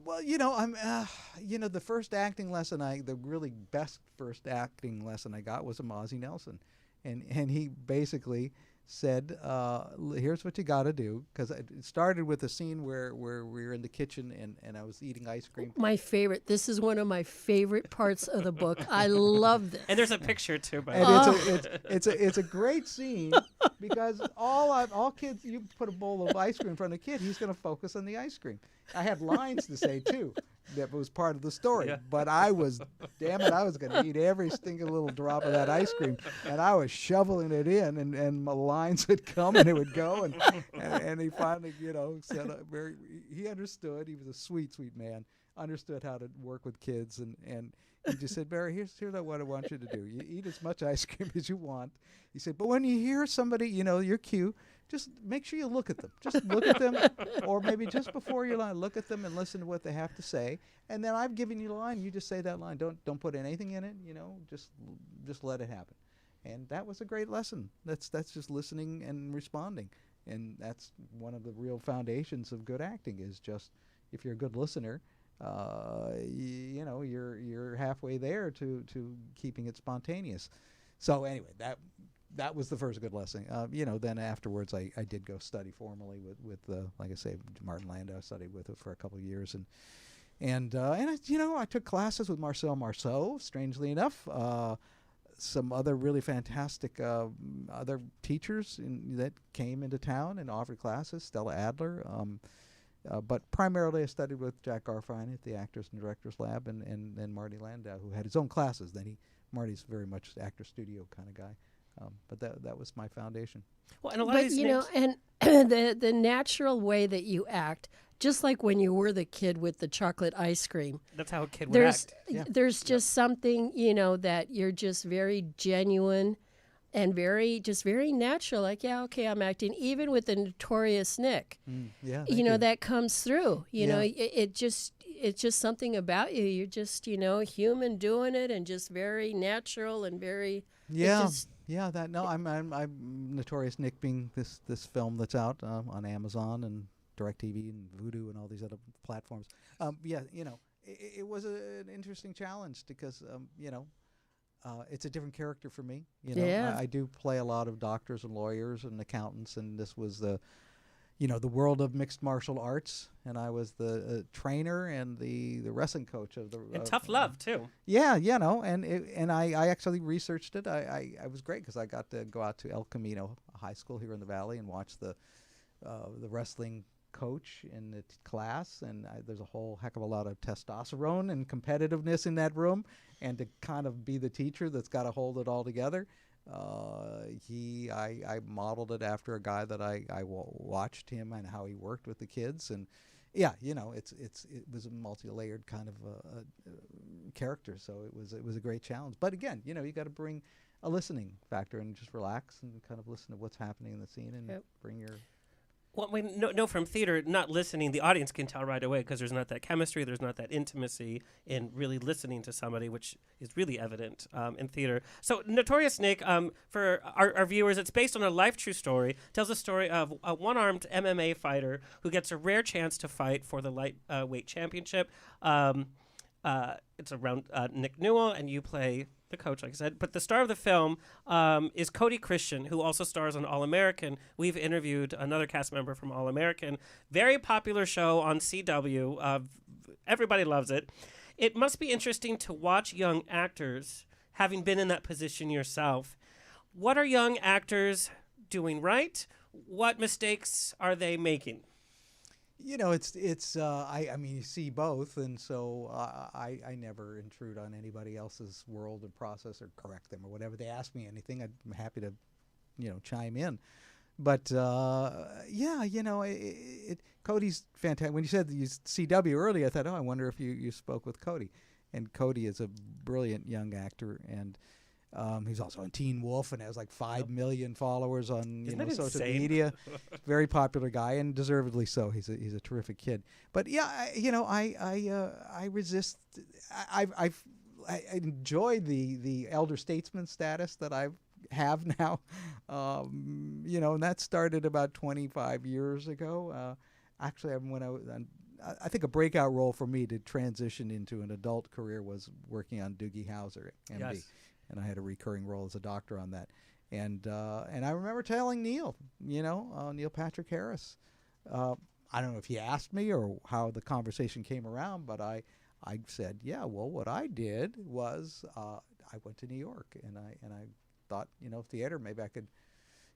Well, the first acting lesson the really best first acting lesson I got was from Ozzie Nelson, and he basically said, here's what you got to do, because it started with a scene where we were in the kitchen and I was eating ice cream. My favorite. This is one of my favorite parts of the book. I love this. And there's a picture too. It's a great scene, because all kids, you put a bowl of ice cream in front of a kid, he's going to focus on the ice cream. I had lines to say too. That was part of the story, but I was going to eat every single little drop of that ice cream, and I was shoveling it in, and my lines would come and it would go, and he finally, said he understood. He was a sweet man, understood how to work with kids, and he just said, Barry, here's what I want you to do. You eat as much ice cream as you want. He said, but when you hear somebody, your cue, just make sure you look at them. Just look at them, or maybe just before you line, look at them and listen to what they have to say. And then I've given you the line. You just say that line. Don't put anything in it. Just let it happen. And that was a great lesson. That's just listening and responding. And that's one of the real foundations of good acting, is just, if you're a good listener, you're halfway there to keeping it spontaneous. So anyway, that was the first good lesson. Then afterwards I did go study formally with like I say, Martin Landau. I studied with it for a couple of years, and I took classes with Marcel Marceau, strangely enough. Some other really fantastic other teachers that came into town and offered classes, Stella Adler. But primarily I studied with Jack Garfien at the Actors and Directors Lab, and then Marty Landau, who had his own classes. Marty's very much actor studio kind of guy. But that was my foundation. Well, and a lot of these names, and the natural way that you act, just like when you were the kid with the chocolate ice cream. That's how a kid would act. There's just something, that you're just very genuine and very natural. Like, okay, I'm acting. Even with the Notorious Nick, that comes through. It's just something about you. You're just, human doing it, and just very natural and very. I'm Notorious Nick, being this film that's out on Amazon and DirecTV and Vudu and all these other platforms. It was an interesting challenge, because it's a different character for me. I do play a lot of doctors and lawyers and accountants, and this was the world of mixed martial arts, and I was the trainer and the wrestling coach of the. And tough love too. Yeah, and I actually researched it. I was great, because I got to go out to El Camino High School here in the Valley and watch the wrestling coach in the class, and there's a whole heck of a lot of testosterone and competitiveness in that room, and to kind of be the teacher that's got to hold it all together. I modeled it after a guy that I watched him and how he worked with the kids, and it was a multi-layered kind of character, so it was a great challenge. But again, you got to bring a listening factor and just relax and kind of listen to what's happening in the scene and bring your. Well, we know from theater, not listening, the audience can tell right away because there's not that chemistry, there's not that intimacy in really listening to somebody, which is really evident in theater. So Notorious Nick, for our viewers, it's based on a life true story, tells a story of a one-armed MMA fighter who gets a rare chance to fight for the lightweight championship. It's around Nick Newell, and you play the coach, like I said. But the star of the film is Cody Christian, who also stars on All American. We've interviewed another cast member from All American. Very popular show on CW. Everybody loves it. It must be interesting to watch young actors, having been in that position yourself. What are young actors doing right? What mistakes are they making? You know, I mean, you see both, and so I never intrude on anybody else's world and process or correct them or whatever. They ask me anything, I'm happy to, chime in. But yeah, Cody's fantastic. When you said you CW earlier, I thought, I wonder if you spoke with Cody. And Cody is a brilliant young actor, and he's also on Teen Wolf and has like 5 million followers on social media. Very popular guy, and deservedly so. He's a terrific kid. But yeah, I resist. I enjoy the elder statesman status that I have now. And that started about 25 years ago. Actually, I think a breakout role for me to transition into an adult career was working on Doogie Howser, MD. Yes. And I had a recurring role as a doctor on that. And I remember telling Neil Patrick Harris. I don't know if he asked me or how the conversation came around, but I said, yeah, well, what I did was I went to New York, and I thought, theater, maybe I could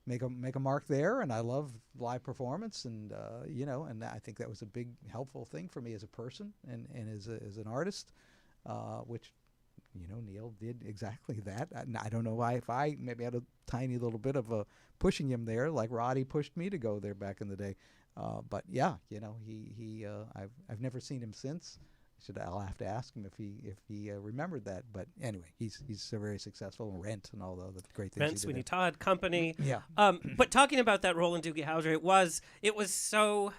make a mark there, and I love live performance, and and I think that was a big helpful thing for me as a person and as an artist, which Neil did exactly that. I don't know why, if I maybe had a tiny little bit of a pushing him there, like Roddy pushed me to go there back in the day. But yeah, I've never seen him since. I'll have to ask him if he remembered that. But anyway, he's very successful in Rent and all the other great things. Rent, Sweeney Todd, Company. Yeah. But talking about that role in Doogie Howser, it was so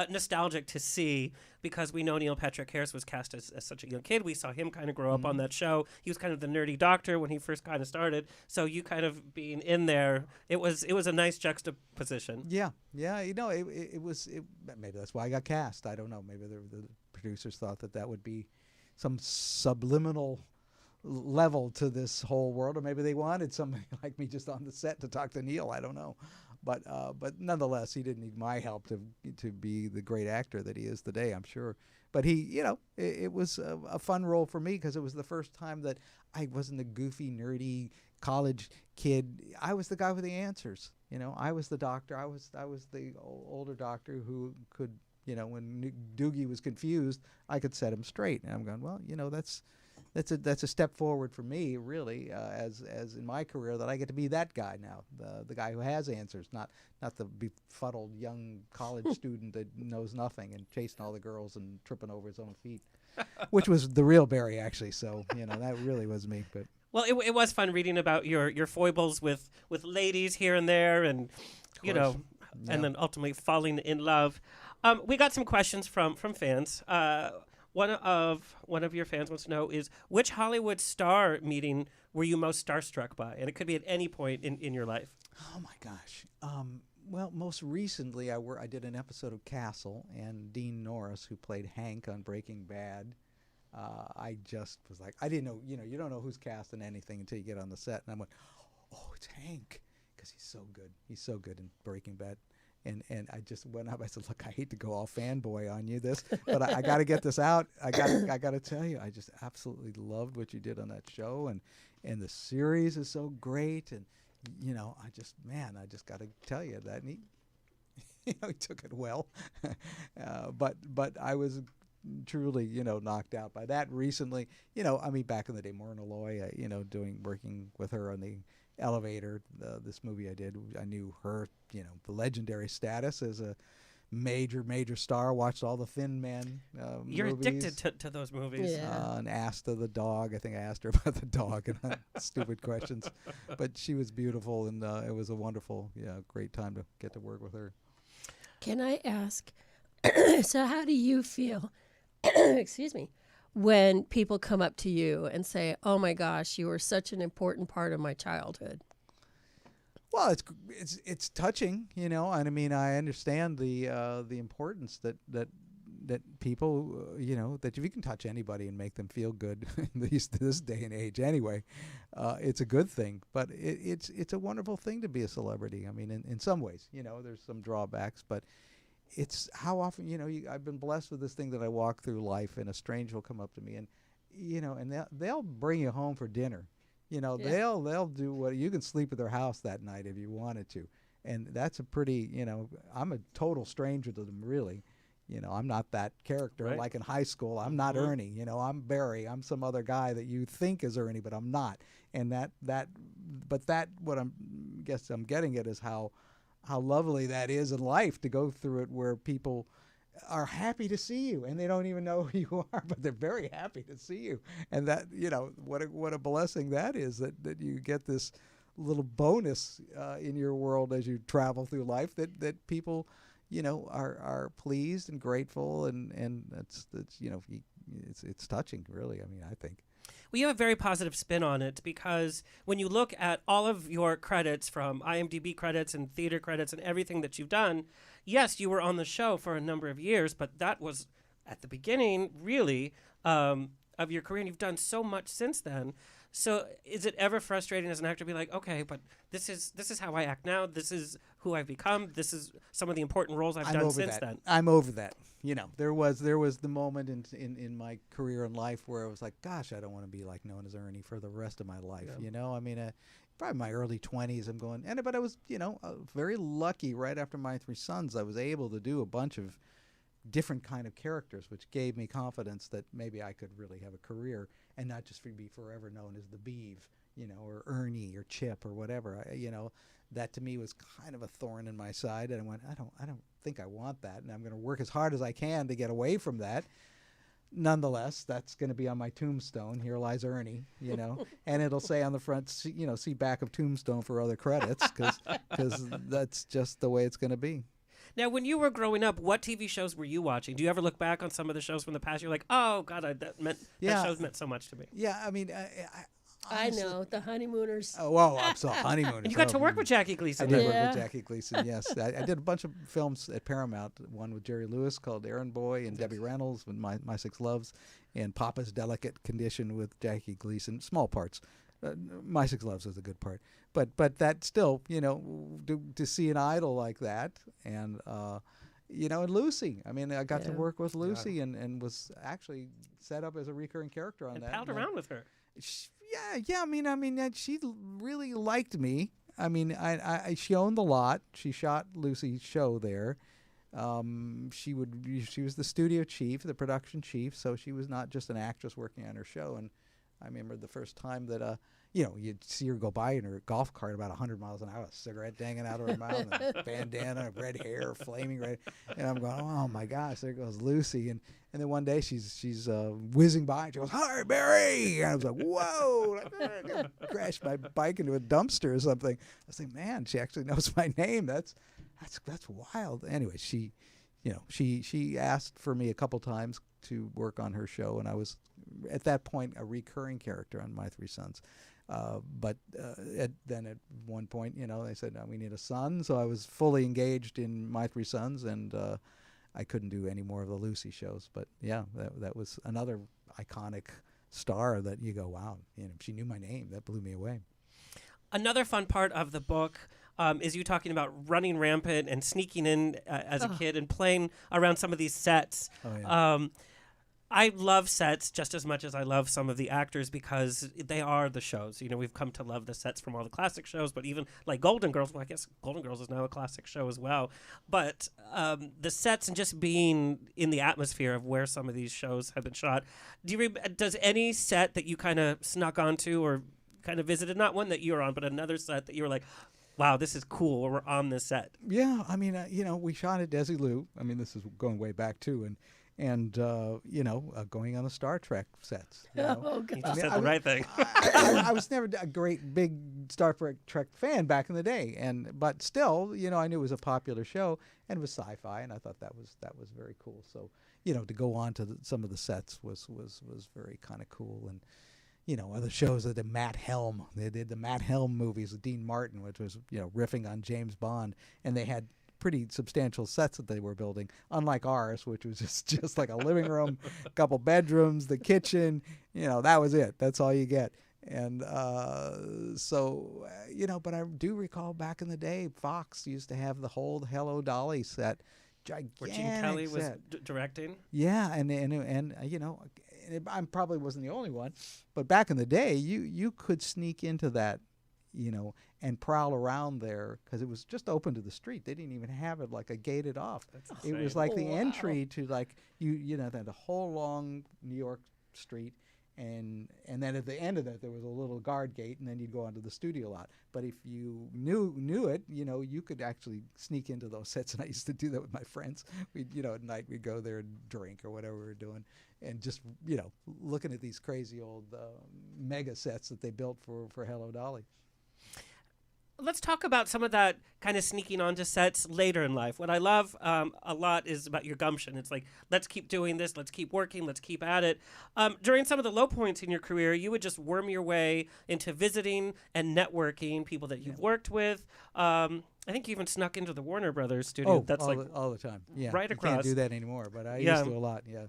nostalgic to see, because we know Neil Patrick Harris was cast as such a young kid. We saw him kind of grow up on that show. He was kind of the nerdy doctor when he first kind of started. So you kind of being in there, it was a nice juxtaposition. Yeah. It was maybe that's why I got cast. I don't know. Maybe the producers thought that would be some subliminal level to this whole world, or maybe they wanted somebody like me just on the set to talk to Neil. I don't know. But nonetheless, he didn't need my help to be the great actor that he is today, I'm sure. But it was a fun role for me, because it was the first time that I wasn't a goofy, nerdy college kid. I was the guy with the answers. I was the doctor. I was the older doctor who could, when Doogie was confused, I could set him straight. And I'm going, well, that's a step forward for me, really, as in my career, that I get to be that guy now, the guy who has answers, not the befuddled young college student that knows nothing and chasing all the girls and tripping over his own feet, which was the real Barry, actually. So that really was me. But well, it was fun reading about your foibles with ladies here and there, and and then ultimately falling in love. We got some questions from fans. One of your fans wants to know is, which Hollywood star meeting were you most starstruck by? And it could be at any point in your life. Oh my gosh. Well, most recently I did an episode of Castle, and Dean Norris, who played Hank on Breaking Bad, I just was like, I didn't know, you don't know who's casting anything until you get on the set, and I went, oh, it's Hank, because he's so good. He's so good in Breaking Bad. And I just went up. I said, "Look, I hate to go all fanboy on you, but I got to get this out. I got to tell you, I just absolutely loved what you did on that show, and the series is so great. And I just got to tell you that." And he took it well, but I was truly, knocked out by that recently. Back in the day, Myrna Loy, working with her on the Elevator, this movie I did, I knew her, the legendary status as a major star. Watched all the Thin Man You're movies. addicted to those movies. Yeah. And Asta the dog. I think I asked her about the dog and stupid questions. But she was beautiful, and it was a wonderful, great time to get to work with her. Can I ask, so how do you feel, excuse me, when people come up to you and say, oh my gosh, you were such an important part of my childhood? Well, it's touching, you know, and I mean, I understand the importance that people, you know, that if you can touch anybody and make them feel good, at least this day and age anyway, it's a good thing. But it's a wonderful thing to be a celebrity. I mean, in some ways, you know, there's some drawbacks, but it's how often, you know, I've been blessed with this thing that I walk through life, and a stranger will come up to me, and you know, and they'll bring you home for dinner. You know, they'll do what you can sleep at their house that night if you wanted to, and that's a pretty, you know, I'm a total stranger to them, really. You know, I'm not that character. Right. Like in high school, I'm not Ernie. You know, I'm Barry. I'm some other guy that you think is Ernie, but I'm not. And what I'm getting at is how lovely that is in life, to go through it where people are happy to see you and they don't even know who you are, but they're very happy to see you. And that, you know, what a blessing that is, that you get this little bonus in your world as you travel through life, that people, you know, are pleased and grateful, and that's you know, it's touching, really. I mean, I think. Well, you have a very positive spin on it, because when you look at all of your credits, from IMDb credits and theater credits and everything that you've done, yes, you were on the show for a number of years, but that was at the beginning, really, of your career, and you've done so much since then. So is it ever frustrating as an actor to be like, okay, but this is how I act now, this is who I've become, this is some of the important roles I've done since then? I'm over that. You know, there was the moment in my career and life where I was like, gosh, I don't want to be like known as Ernie for the rest of my life. Yeah. You know, I mean, probably my early 20s, I'm going, but I was, you know, very lucky. Right after My Three Sons, I was able to do a bunch of different kind of characters, which gave me confidence that maybe I could really have a career and not just be forever known as the Beeve, you know, or Ernie or Chip or whatever. You know, that to me was kind of a thorn in my side, and I went, I don't think I want that, and I'm going to work as hard as I can to get away from that. Nonetheless, that's going to be on my tombstone. Here lies Ernie, you know, and it'll say on the front, you know, see back of tombstone for other credits, because that's just the way it's going to be. Now, when you were growing up, what TV shows were you watching? Do you ever look back on some of the shows from the past? You're like, oh, God, that shows meant so much to me. Yeah, I mean, I know, The Honeymooners. Oh, whoa, I'm so Honeymooners. And you got to work with Jackie Gleason. I did work with Jackie Gleason, yes. I did a bunch of films at Paramount, one with Jerry Lewis called Errand Boy, and Debbie Reynolds with My Six Loves, and Papa's Delicate Condition with Jackie Gleason. Small parts. My Six Loves is a good part. But that still, you know, to see an idol like that, and, you know, and Lucy. I mean, I got to work with Lucy and was actually set up as a recurring character on and that. Palled around with her. Yeah. I mean, she really liked me. I mean, she owned the lot. She shot Lucy's show there. She was the studio chief, the production chief, so she was not just an actress working on her show. And I remember the first time that, you know, you'd see her go by in her golf cart about 100 miles an hour, a cigarette dangling out of her mouth, and a bandana, red hair, flaming red. And I'm going, oh my gosh, there goes Lucy. And then one day she's whizzing by, and she goes, hi, Barry. And I was like, whoa, I crashed my bike into a dumpster or something. I was like, man, she actually knows my name. That's wild. Anyway, she asked for me a couple times to work on her show, and I was at that point a recurring character on My Three Sons. But then at one point, you know, they said, we need a son. So I was fully engaged in My Three Sons, and I couldn't do any more of the Lucy shows. But yeah, that was another iconic star that you go, wow, you know, she knew my name. That blew me away. Another fun part of the book is you talking about running rampant and sneaking in as a kid and playing around some of these sets. Oh, yeah. I love sets just as much as I love some of the actors, because they are the shows. You know, we've come to love the sets from all the classic shows, but even like Golden Girls, well, I guess Golden Girls is now a classic show as well. But the sets and just being in the atmosphere of where some of these shows have been shot. Does any set that you kind of snuck onto or kind of visited, not one that you're on, but another set that you were like, wow, this is cool, we're on this set? Yeah, I mean, you know, we shot at Desilu. I mean, this is going way back too, and going on the Star Trek sets. Oh, God. You just said the right thing. I was never a great big Star Trek fan back in the day, but still, I knew it was a popular show and it was sci-fi, and I thought that was very cool. So, to go on to some of the sets was very kind of cool. And other shows that the Matt Helm, they did the Matt Helm movies with Dean Martin, which was riffing on James Bond, and they had pretty substantial sets that they were building, unlike ours, which was just like a living room, a couple bedrooms, the kitchen, that was it. That's all you get. And but I do recall back in the day, Fox used to have the whole Hello Dolly set, gigantic Where Gene Kelly was set. directing. Yeah, and I probably wasn't the only one, but back in the day, you could sneak into that, and prowl around there because it was just open to the street. They didn't even have it like a gated off. It was like the entry to like the whole long New York street, and then at the end of that there was a little guard gate, and then you'd go onto the studio lot. But if you knew it, you could actually sneak into those sets, and I used to do that with my friends. At night we'd go there and drink or whatever we were doing, and just looking at these crazy old mega sets that they built for Hello Dolly. Let's talk about some of that kind of sneaking onto sets later in life. What I love a lot is about your gumption. It's like, let's keep doing this, let's keep working, let's keep at it. During some of the low points in your career, you would just worm your way into visiting and networking people that you've worked with. I think you even snuck into the Warner Brothers studio. That's all the time. Yeah, right across. You can't do that anymore, but I used to a lot. Yeah.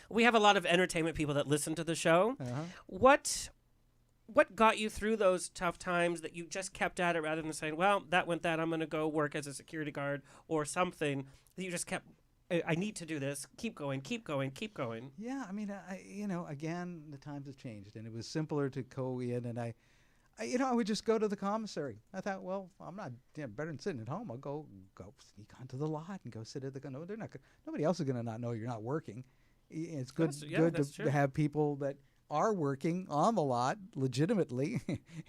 We have a lot of entertainment people that listen to the show. What got you through those tough times that you just kept at it rather than saying, well, that went that, I'm going to go work as a security guard or something, that you just kept, I need to do this, keep going, keep going, keep going? Yeah, I mean, again, the times have changed, and it was simpler to go in, and I would just go to the commissary. I thought, well, I'm not better than sitting at home. I'll go sneak onto the lot and go sit at the, no, they're not, nobody else is going to not know you're not working. It's good to have people that are working on the lot legitimately,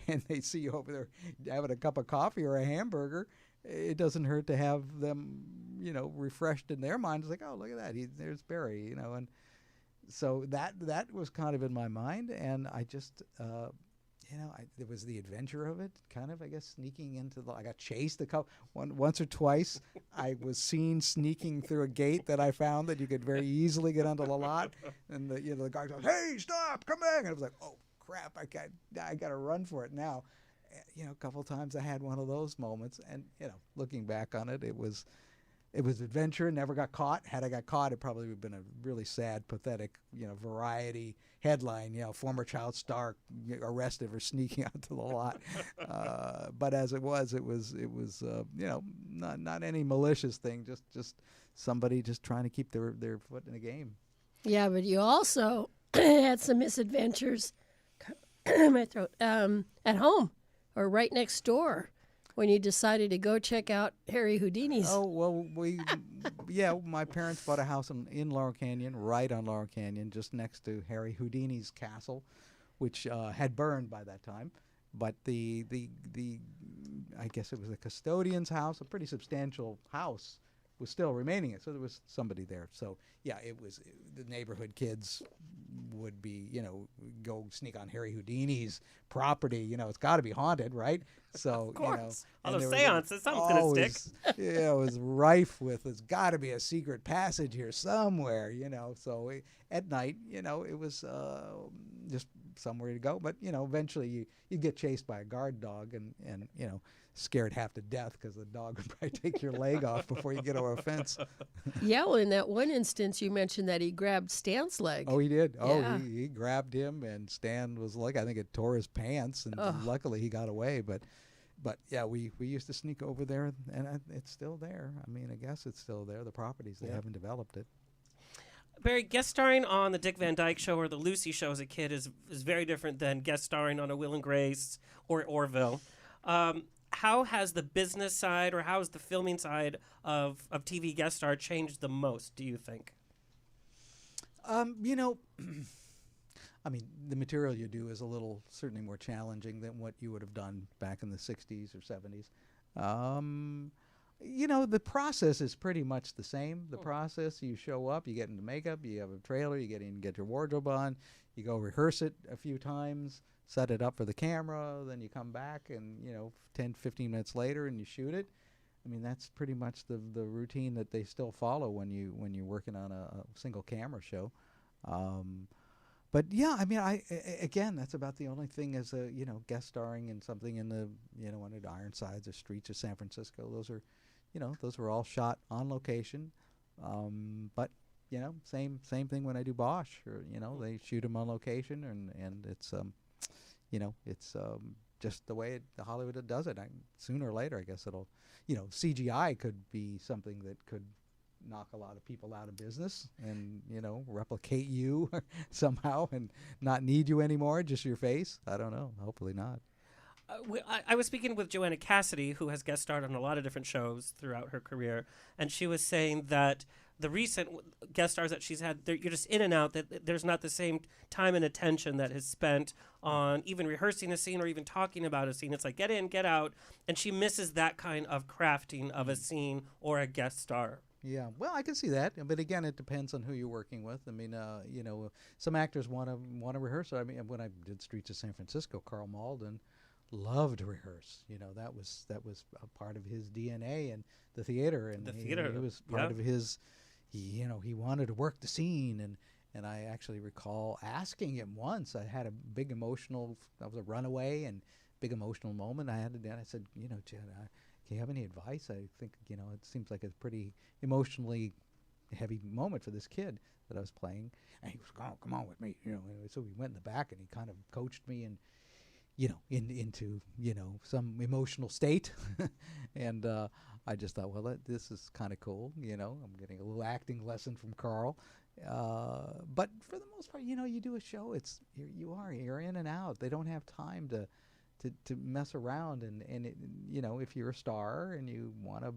and they see you over there having a cup of coffee or a hamburger. It doesn't hurt to have them, refreshed in their mind. It's like, oh, look at that, there's Barry, and so that was kind of in my mind, and I just, there was the adventure of it, kind of, I guess, sneaking into I got chased once or twice. I was seen sneaking through a gate that I found that you could very easily get onto the lot, and the guy goes, "Hey, stop, come back!" And I was like, "Oh crap, I got to run for it now." A couple of times I had one of those moments, and looking back on it, it was adventure. Never got caught. Had I got caught, it probably would have been a really sad, pathetic, Variety headline. Former child star arrested for sneaking onto the lot. But as it was not any malicious thing. Just somebody just trying to keep their foot in the game. Yeah, but you also had some misadventures. My throat. At home or right next door, when you decided to go check out Harry Houdini's. Oh, well, my parents bought a house in Laurel Canyon, right on Laurel Canyon, just next to Harry Houdini's castle, which had burned by that time. But the I guess it was a custodian's house, a pretty substantial house, was still remaining. So there was somebody there. So, yeah, it was the neighborhood kids would be, go sneak on Harry Houdini's property. It's got to be haunted, right? So, of course. Although seances, something's going to stick. Yeah, it was rife with, there's got to be a secret passage here somewhere, So at night, it was just somewhere to go. But, eventually you'd get chased by a guard dog and scared half to death because the dog would probably take your leg off before you get over a fence. Yeah, well, in that one instance, you mentioned that he grabbed Stan's leg. Oh, he did. Yeah. Oh, he grabbed him, and Stan was I think it tore his pants, and luckily he got away. But yeah, we used to sneak over there, and it's still there. I mean, I guess it's still there. The properties, they haven't developed it. Barry, guest starring on the Dick Van Dyke Show or the Lucy Show as a kid is very different than guest starring on a Will and Grace or Orville. How has the business side or how has the filming side of TV guest star changed the most, do you think? I mean, the material you do is certainly more challenging than what you would have done back in the 60s or 70s. The process is pretty much the same. The process, you show up, you get into makeup, you have a trailer, you get your wardrobe on, you go rehearse it a few times, set it up for the camera, then you come back and, 10, 15 minutes later and you shoot it. I mean, that's pretty much the routine that they still follow when you're working on a single camera show. But yeah, I mean, again, that's about the only thing as a guest starring in something in the one of the Ironsides or streets of San Francisco. Those are all shot on location. But same thing when I do Bosch, or they shoot them on location, and it's it's just the way Hollywood does it. Sooner or later, I guess it'll CGI could be something that could knock a lot of people out of business and replicate you somehow and not need you anymore, just your face. I don't know, hopefully not. I was speaking with Joanna Cassidy, who has guest starred on a lot of different shows throughout her career, and she was saying that the recent guest stars that she's had, you're just in and out, that there's not the same time and attention that is spent on even rehearsing a scene or even talking about a scene. It's like, get in, get out, and she misses that kind of crafting of a scene or a guest star. Yeah, well, I can see that, but again, it depends on who you're working with. I mean, some actors want to rehearse. I mean, when I did Streets of San Francisco, Carl Malden loved to rehearse. That was a part of his DNA and the theater, and he was part of his. He wanted to work the scene, and I actually recall asking him once. I had a big emotional. I was a runaway and big emotional moment. I said, Jed, can you have any advice? I think it seems like a pretty emotionally heavy moment for this kid that I was playing. And he was, "Oh, come on with me," So we went in the back, and he kind of coached me and. Into some emotional state, and I just thought, well, this is kind of cool. I'm getting a little acting lesson from Carl, but for the most part, you do a show. You're in and out. They don't have time to mess around, and if you're a star and you want to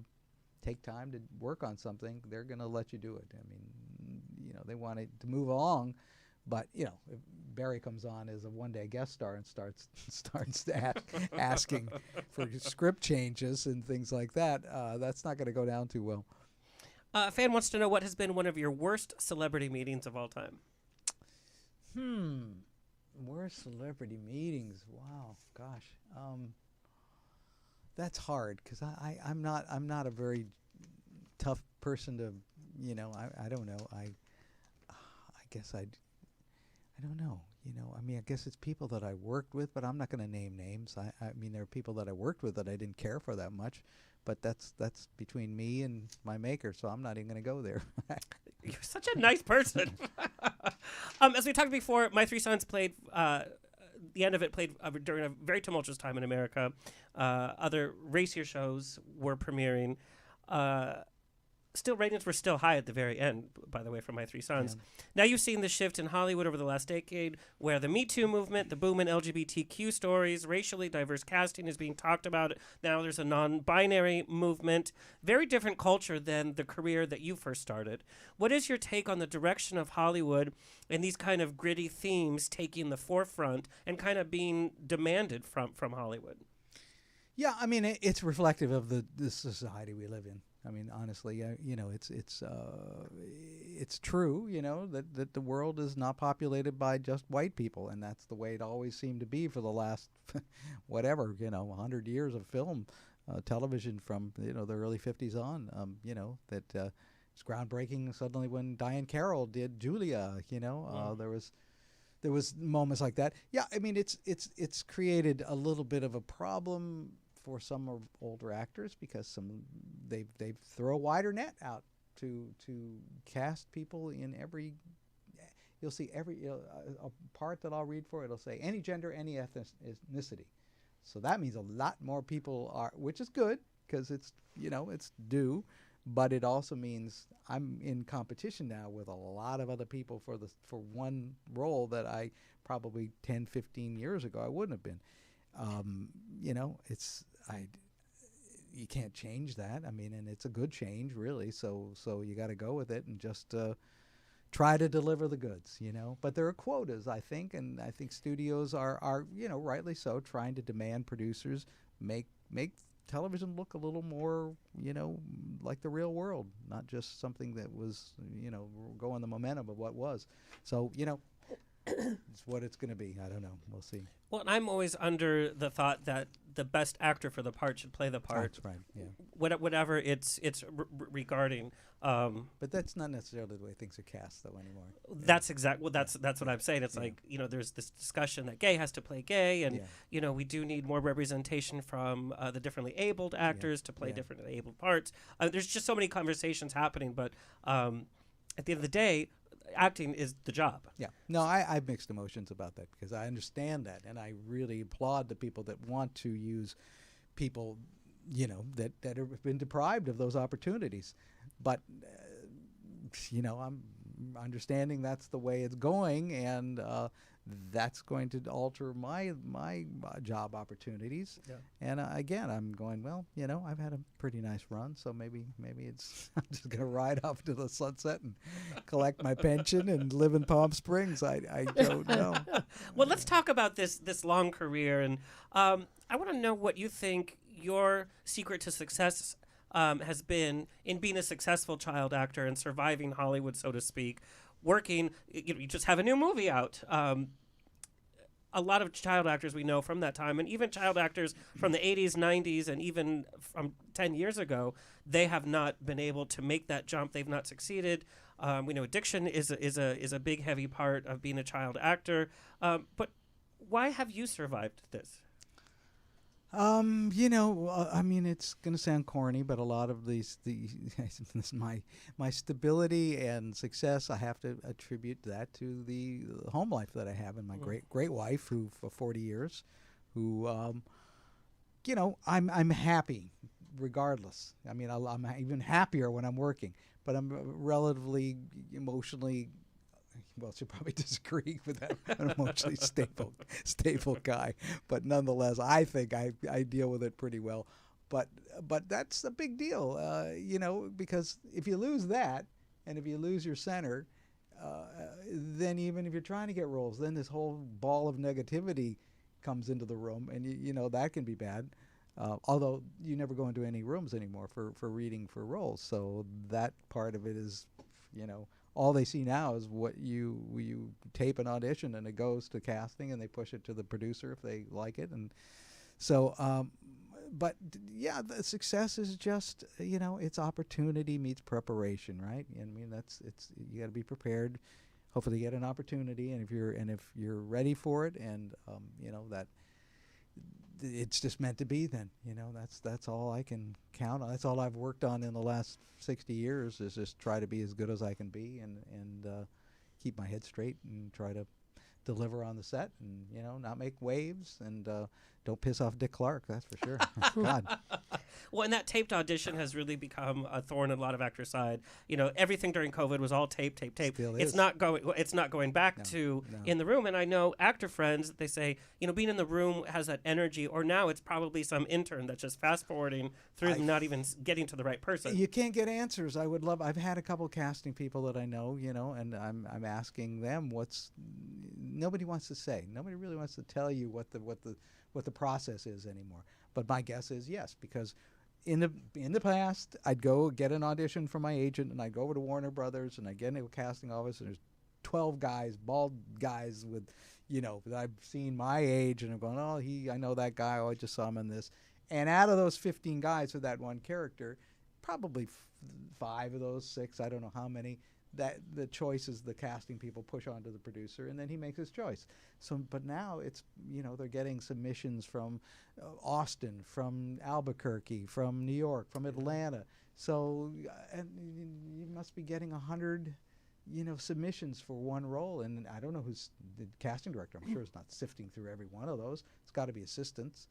take time to work on something, they're going to let you do it. I mean, they want it to move along. But if Barry comes on as a one-day guest star and starts asking for script changes and things like that, that's not going to go down too well. A fan wants to know, what has been one of your worst celebrity meetings of all time? Worst celebrity meetings. Wow, gosh, that's hard because I'm not a very tough person to I don't know. I guess I don't know. I mean, I guess it's people that I worked with, but I'm not going to name names. I mean, there are people that I worked with that I didn't care for that much, but that's between me and my maker, so I'm not even going to go there. You're such a nice person. As we talked before, My Three Sons played, the end of it played during a very tumultuous time in America. Other racier shows were premiering. Still, ratings were still high at the very end, by the way, for My Three Sons. Yeah. Now you've seen the shift in Hollywood over the last decade, where the Me Too movement, the boom in LGBTQ stories, racially diverse casting is being talked about. Now there's a non-binary movement. Very different culture than the career that you first started. What is your take on the direction of Hollywood and these kind of gritty themes taking the forefront and kind of being demanded from Hollywood? Yeah, I mean, it's reflective of the society we live in. I mean, honestly, it's true, that the world is not populated by just white people, and that's the way it always seemed to be for the last, 100 years of film, television from the early 50s on. It's groundbreaking. Suddenly, when Diane Carroll did Julia, there was moments like that. Yeah, I mean, it's created a little bit of a problem for some of older actors because they throw a wider net out to cast people in every. You'll see a part that I'll read for. It'll say any gender, any ethnicity. So that means a lot more people are, which is good because it's due, but it also means I'm in competition now with a lot of other people for one role that I probably 10, 15 years ago I wouldn't have been. You can't change that. I mean, and it's a good change, really. So you got to go with it and just try to deliver the goods, But there are quotas, I think, and I think studios are rightly so, trying to demand producers make television look a little more, like the real world, not just something that was, going the momentum of what was. So, it's what it's going to be. I don't know. We'll see. Well, I'm always under the thought that the best actor for the part should play the part. That's right. Yeah. Whatever it's regarding. But that's not necessarily the way things are cast, though, anymore. That's exactly. Well, that's what I'm saying. It's like there's this discussion that gay has to play gay, and we do need more representation from the differently abled actors to play differently abled parts. There's just so many conversations happening, but at the end of the day, acting is the job. Yeah. No, I have mixed emotions about that because I understand that, and I really applaud the people that want to use people, that have been deprived of those opportunities. But, I'm understanding that's the way it's going, and that's going to alter my job opportunities. Yeah. And again, I'm going, well, I've had a pretty nice run, so maybe it's I'm just going to ride off to the sunset and collect my pension and live in Palm Springs. I don't know. Well, let's talk about this long career, and I want to know what you think your secret to success has been in being a successful child actor and surviving Hollywood, so to speak. Working, you just have a new movie out. A lot of child actors we know from that time, and even child actors from the 80s, 90s, and even from 10 years ago, they have not been able to make that jump. They've not succeeded. We know addiction is a big, heavy part of being a child actor. But why have you survived this? I mean, it's going to sound corny, but a lot of my stability and success, I have to attribute that to the home life that I have and my great wife, who for 40 years, who, I'm happy regardless. I mean, I'm even happier when I'm working, but I'm relatively emotionally. Well, she'll probably disagree with that. I'm an emotionally stable guy, but nonetheless, I think I deal with it pretty well. But that's a big deal, because if you lose that, and if you lose your center, then even if you're trying to get roles, then this whole ball of negativity comes into the room, and that can be bad. Although you never go into any rooms anymore for reading for roles, so that part of it is, all they see now is what you tape an audition, and it goes to casting, and they push it to the producer if they like it, and so. But yeah, the success is just it's opportunity meets preparation, right? I mean you got to be prepared. Hopefully, you get an opportunity, and if you're ready for it, and that it's just meant to be, then that's all I can count on. That's all I've worked on in the last 60 years is just try to be as good as I can be, and keep my head straight and try to deliver on the set, and not make waves, and don't piss off Dick Clark, that's for sure. God. Well, and that taped audition has really become a thorn in a lot of actors' side. Everything during COVID was all tape. Still it's is. not going back to in the room. And I know actor friends, they say, being in the room has that energy, or now it's probably some intern that's just fast forwarding through them, not even getting to the right person. You can't get answers. I've had a couple casting people that I know, and I'm asking them nobody wants to say. Nobody really wants to tell you what the process is anymore. But my guess is yes, because in the past, I'd go get an audition from my agent, and I'd go over to Warner Brothers, and I'd get into a casting office, and there's 12 guys, bald guys with, that I've seen my age, and I'm going, I know that guy, I just saw him in this. And out of those 15 guys with that one character, probably 5 of those, 6, I don't know how many, that the choices the casting people push onto the producer, and then he makes his choice. So, but now it's, they're getting submissions from Austin, from Albuquerque, from New York, from Atlanta. So, and you must be getting 100, submissions for one role. And I don't know who's the casting director. I'm sure it's not sifting through every one of those. It's got to be assistants.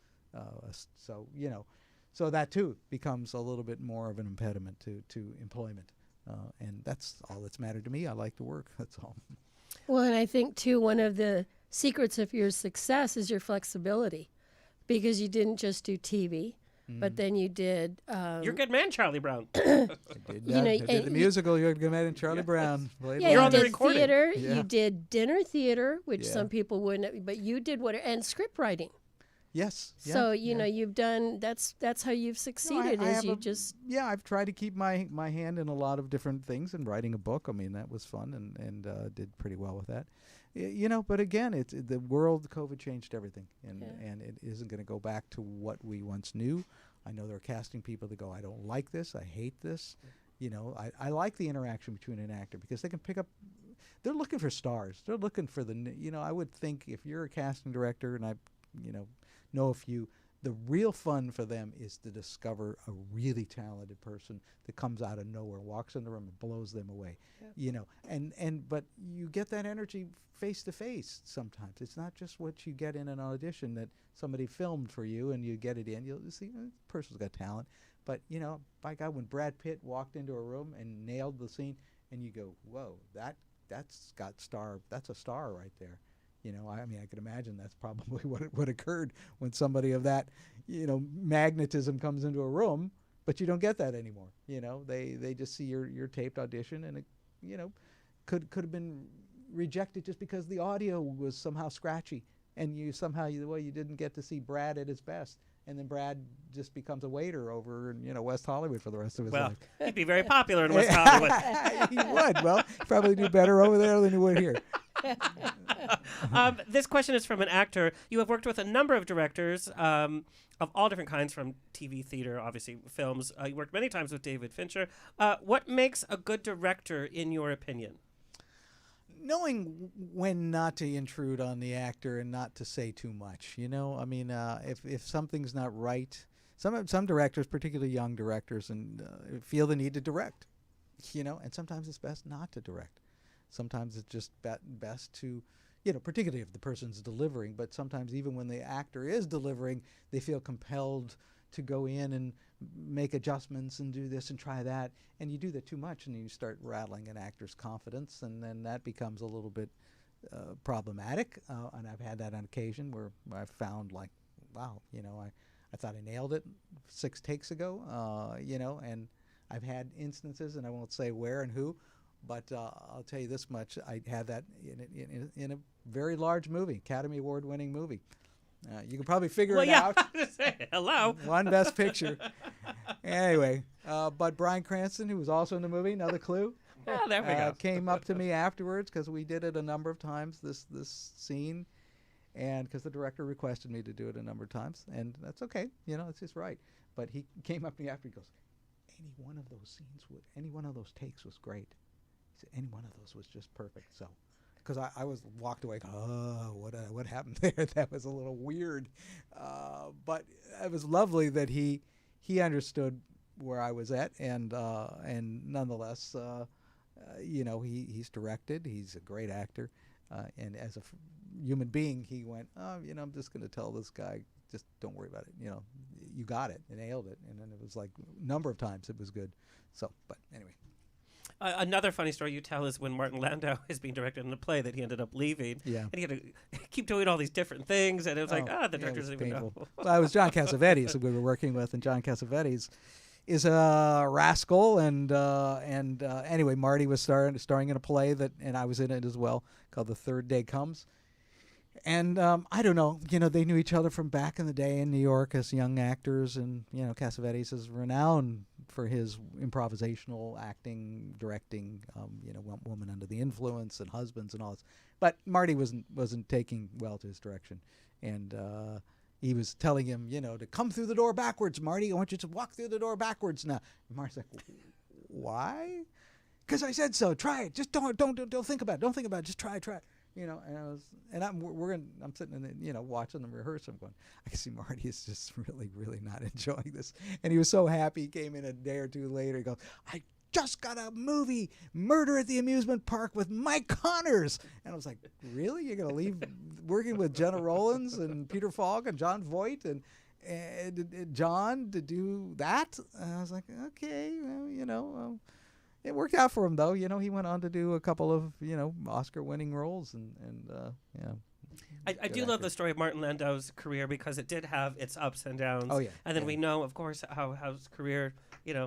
So that too becomes a little bit more of an impediment to employment. And that's all that's mattered to me. I like to work. That's all. Well, and I think, too, one of the secrets of your success is your flexibility, because you didn't just do TV, but then you did... You're a good man, Charlie Brown. I did the musical. You're a good man in Charlie Brown. Yeah, You're you on the did recording. theater. Yeah. You did dinner theater, which some people wouldn't, but you did and script writing. Yes. Yeah, So you know you've done that's how you've succeeded is you just I've tried to keep my hand in a lot of different things, and writing a book. I mean, that was fun, and did pretty well with that. You know, but again, it's the world. COVID changed everything, and it isn't going to go back to what we once knew. I know there are casting people that go, I don't like this, I hate this. You know, I like the interaction between an actor because they can pick up. They're looking for stars. They're looking for I would think if you're a casting director, and I, know a few, the real fun for them is to discover a really talented person that comes out of nowhere, walks in the room and blows them away. But you get that energy face to face sometimes. It's not just what you get in an audition that somebody filmed for you and you get it in. You'll see this person's got talent. But, by God, when Brad Pitt walked into a room and nailed the scene, and you go, whoa, that's a star right there. I mean, I can imagine that's probably what occurred when somebody of that, magnetism comes into a room, but you don't get that anymore. They just see your taped audition, and it, could have been rejected just because the audio was somehow scratchy, and you didn't get to see Brad at his best. And then Brad just becomes a waiter over in West Hollywood for the rest of his life. He'd be very popular in West Hollywood. He would. Well, he'd probably do better over there than he would here. This question is from an actor. You have worked with a number of directors of all different kinds, from TV, theater, obviously films. You worked many times with David Fincher. What makes a good director, in your opinion? Knowing when not to intrude on the actor and not to say too much. I mean, if something's not right, some directors, particularly young directors, and feel the need to direct. And sometimes it's best not to direct. Sometimes it's just best to, particularly if the person's delivering, but sometimes even when the actor is delivering, they feel compelled to go in and make adjustments and do this and try that. And you do that too much, and you start rattling an actor's confidence, and then that becomes a little bit problematic. And I've had that on occasion where I've found, like, wow, I thought I nailed it 6 takes ago, and I've had instances, and I won't say where and who, but I'll tell you this much. I had that in a very large movie, Academy Award-winning movie. You can probably figure it out. Hello. One Best Picture. Anyway, but Bryan Cranston, who was also in the movie, another clue, There we go. came up to me afterwards because we did it a number of times, this scene, and because the director requested me to do it a number of times, and that's okay. It's his right. But he came up to me after. He goes, any one of those takes was great. He said, any one of those was just perfect. So. Because I was walked away, what happened there? That was a little weird, but it was lovely that he understood where I was at, and nonetheless, he's directed. He's a great actor, and as a human being, he went, I'm just going to tell this guy, just don't worry about it. You got it, and nailed it, and then it was like a number of times it was good. So, but anyway. Another funny story you tell is when Martin Landau is being directed in a play that he ended up leaving. Yeah. And he had to keep doing all these different things, and it was the director doesn't even know. Well, it was John Cassavetes who we were working with, and John Cassavetes is a rascal, and anyway, Marty was starring in a play and I was in it as well, called The Third Day Comes. And I don't know, they knew each other from back in the day in New York as young actors, and Cassavetes is renowned for his improvisational acting, directing, Woman Under the Influence and Husbands and all this. But Marty wasn't taking well to his direction, and he was telling him, to come through the door backwards, Marty. I want you to walk through the door backwards now. And Marty's like, why? Because I said so. Try it. Just don't think about it. Don't think about it. Just try it. And I'm sitting in the, watching them rehearse. I'm going, I can see Marty is just really, really not enjoying this. And he was so happy. He came in a day or two later. He goes, I just got a movie, Murder at the Amusement Park with Mike Connors. And I was like, really? You're going to leave working with Jenna Rollins and Peter Falk and John Voight and John to do that? And I was like, okay, well, it worked out for him, though. He went on to do a couple of, Oscar-winning roles, and yeah. I do love the story of Martin Landau's career because it did have its ups and downs. Oh, yeah. And then we know, of course, how his career,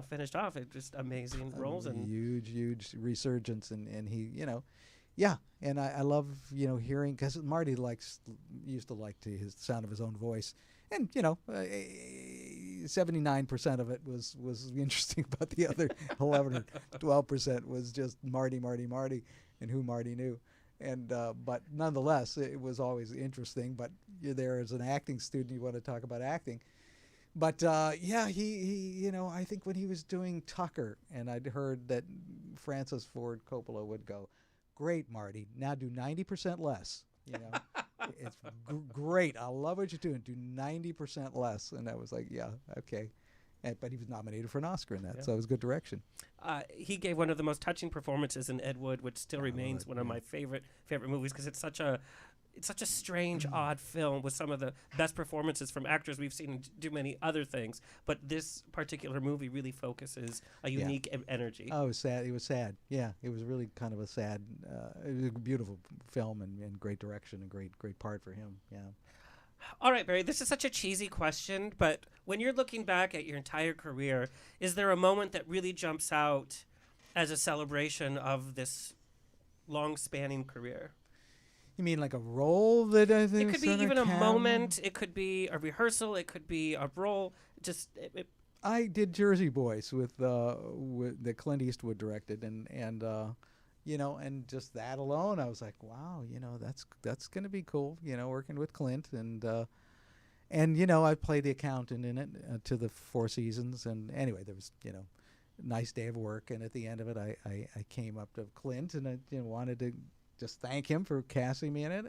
finished off. It just amazing roles. And huge resurgence, and he, yeah. And I love, hearing, because Marty used to like his sound of his own voice. And 79% of it was interesting, but the other 11 or 12% was just Marty, and who Marty knew. And but nonetheless, it was always interesting. But you're there as an acting student, you want to talk about acting. But he I think when he was doing Tucker, and I'd heard that Francis Ford Coppola would go, "Great, Marty. Now do 90% less." It's great. I love what you're doing. Do 90% less. And I was like, yeah, okay. But he was nominated for an Oscar in that, so it was good direction. He gave one of the most touching performances in Ed Wood, which still remains one of my favorite movies because it's such a strange, odd film with some of the best performances from actors we've seen do many other things. But this particular movie really focuses a unique energy. Oh, it was sad. It was sad. Yeah, it was really kind of a sad. It was a beautiful film and great direction and great part for him. Yeah. All right, Barry, this is such a cheesy question, but when you're looking back at your entire career, is there a moment that really jumps out as a celebration of this long-spanning career? You mean like a role that I think? It could be even a moment. It could be a rehearsal. It could be a role. I did Jersey Boys with that Clint Eastwood directed, and just that alone, I was like, wow, that's going to be cool, working with Clint. And I played the accountant in it to the Four Seasons. And anyway, there was, nice day of work. And at the end of it, I came up to Clint and I wanted to just thank him for casting me in it.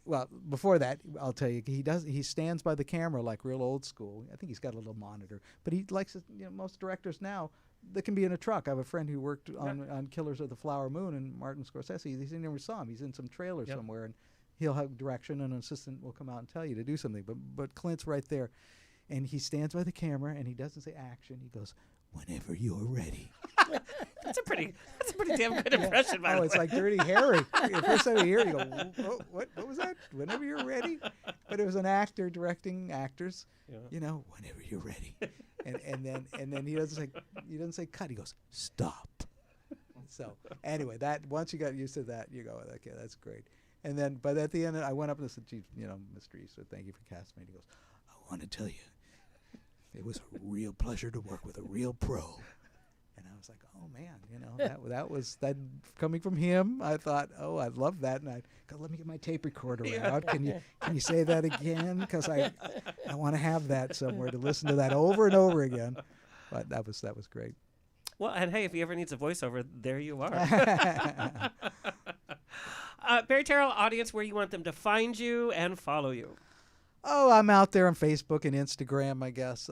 Well, before that, I'll tell you, he stands by the camera like real old school. I think he's got a little monitor, but he likes it, most directors now, they can be in a truck. I have a friend who worked on Killers of the Flower Moon and Martin Scorsese. He never saw him. He's in some trailer somewhere, and he'll have direction, and an assistant will come out and tell you to do something. But Clint's right there, and he stands by the camera, and he doesn't say action. He goes, "Whenever you're ready." That's a pretty damn good impression, by the way. It's like Dirty Harry. The first time you hear it, you go, what was that? Whenever you're ready. But it was an actor directing actors. Whenever you're ready. And then he doesn't say cut. He goes, stop. So anyway, that once you got used to that, you go, okay, that's great. And then, but at the end, I went up and said, "Gee, Mr. Eastwood, thank you for casting me." And he goes, "I want to tell you, it was a real pleasure to work with a real pro." And I was like, "Oh man, that was coming from him." I thought, "Oh, I love that." And I go, "Let me get my tape recorder out. Can you say that again? Because I want to have that somewhere to listen to that over and over again." But that was great. Well, and hey, if he ever needs a voiceover, there you are. Barry, tell our audience where you want them to find you and follow you. Oh, I'm out there on Facebook and Instagram, I guess.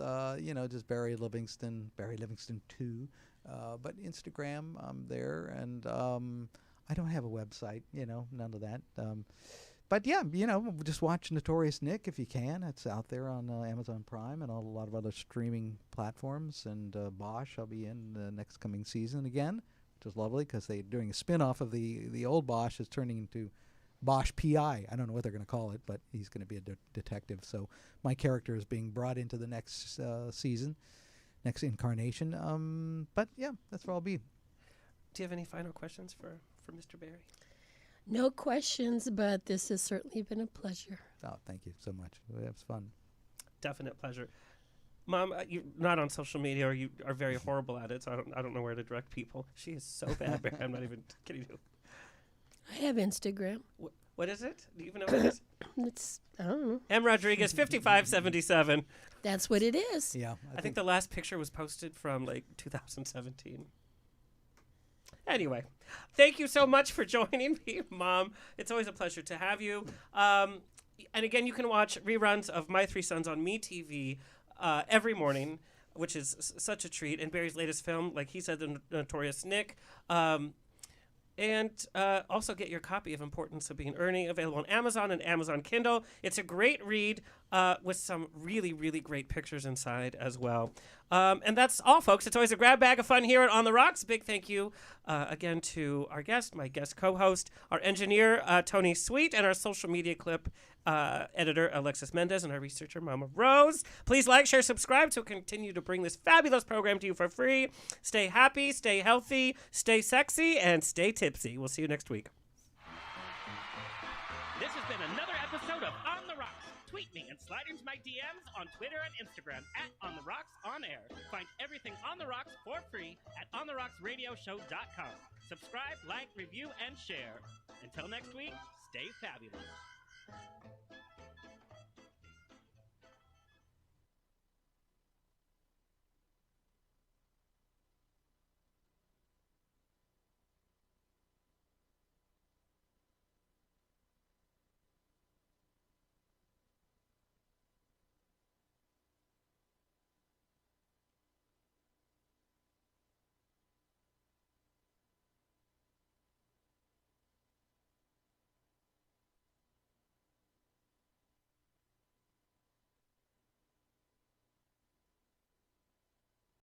Just Barry Livingston 2. But Instagram, I'm there, and I don't have a website, none of that. But yeah, just watch Notorious Nick if you can. It's out there on Amazon Prime and a lot of other streaming platforms. And Bosch, I'll be in the next coming season again, which is lovely because they're doing a spin-off of the old Bosch is turning into Bosch P.I. I don't know what they're going to call it, but he's going to be a detective. So my character is being brought into the next season. Next incarnation. But yeah, that's where I'll be. Do you have any final questions for Mr. Barry? No questions, but this has certainly been a pleasure. Oh, thank you so much. It was fun. Definite pleasure. Mom, you're not on social media, or you are very horrible at it, so I don't know where to direct people. She is so bad, Barry. I'm not even kidding you. I have Instagram. What is it? Do you even know what it is? I don't know. M. Rodriguez, 5577. That's what it is. Yeah. I think the last picture was posted from 2017. Anyway, thank you so much for joining me, Mom. It's always a pleasure to have you. And again, you can watch reruns of My Three Sons on MeTV every morning, which is such a treat. And Barry's latest film, like he said, The Notorious Nick. And also get your copy of Importance of Being Ernie, available on Amazon and Amazon Kindle. It's a great read with some really, really great pictures inside as well. And that's all, folks. It's always a grab bag of fun here at On the Rocks. Big thank you again to our guest, my guest co-host, our engineer, Tony Sweet, and our social media clip editor, Alexis Mendez, and our researcher, Momma Rose. Please like, share, subscribe to continue to bring this fabulous program to you for free. Stay happy, stay healthy, stay sexy, and stay tipsy. We'll see you next week. This has been another episode of On the Rocks. Tweet me and slide into my DMs on Twitter and Instagram at On The Rocks On Air. Find everything On The Rocks for free at ontherocksradioshow.com. Subscribe, like, review, and share. Until next week, stay fabulous.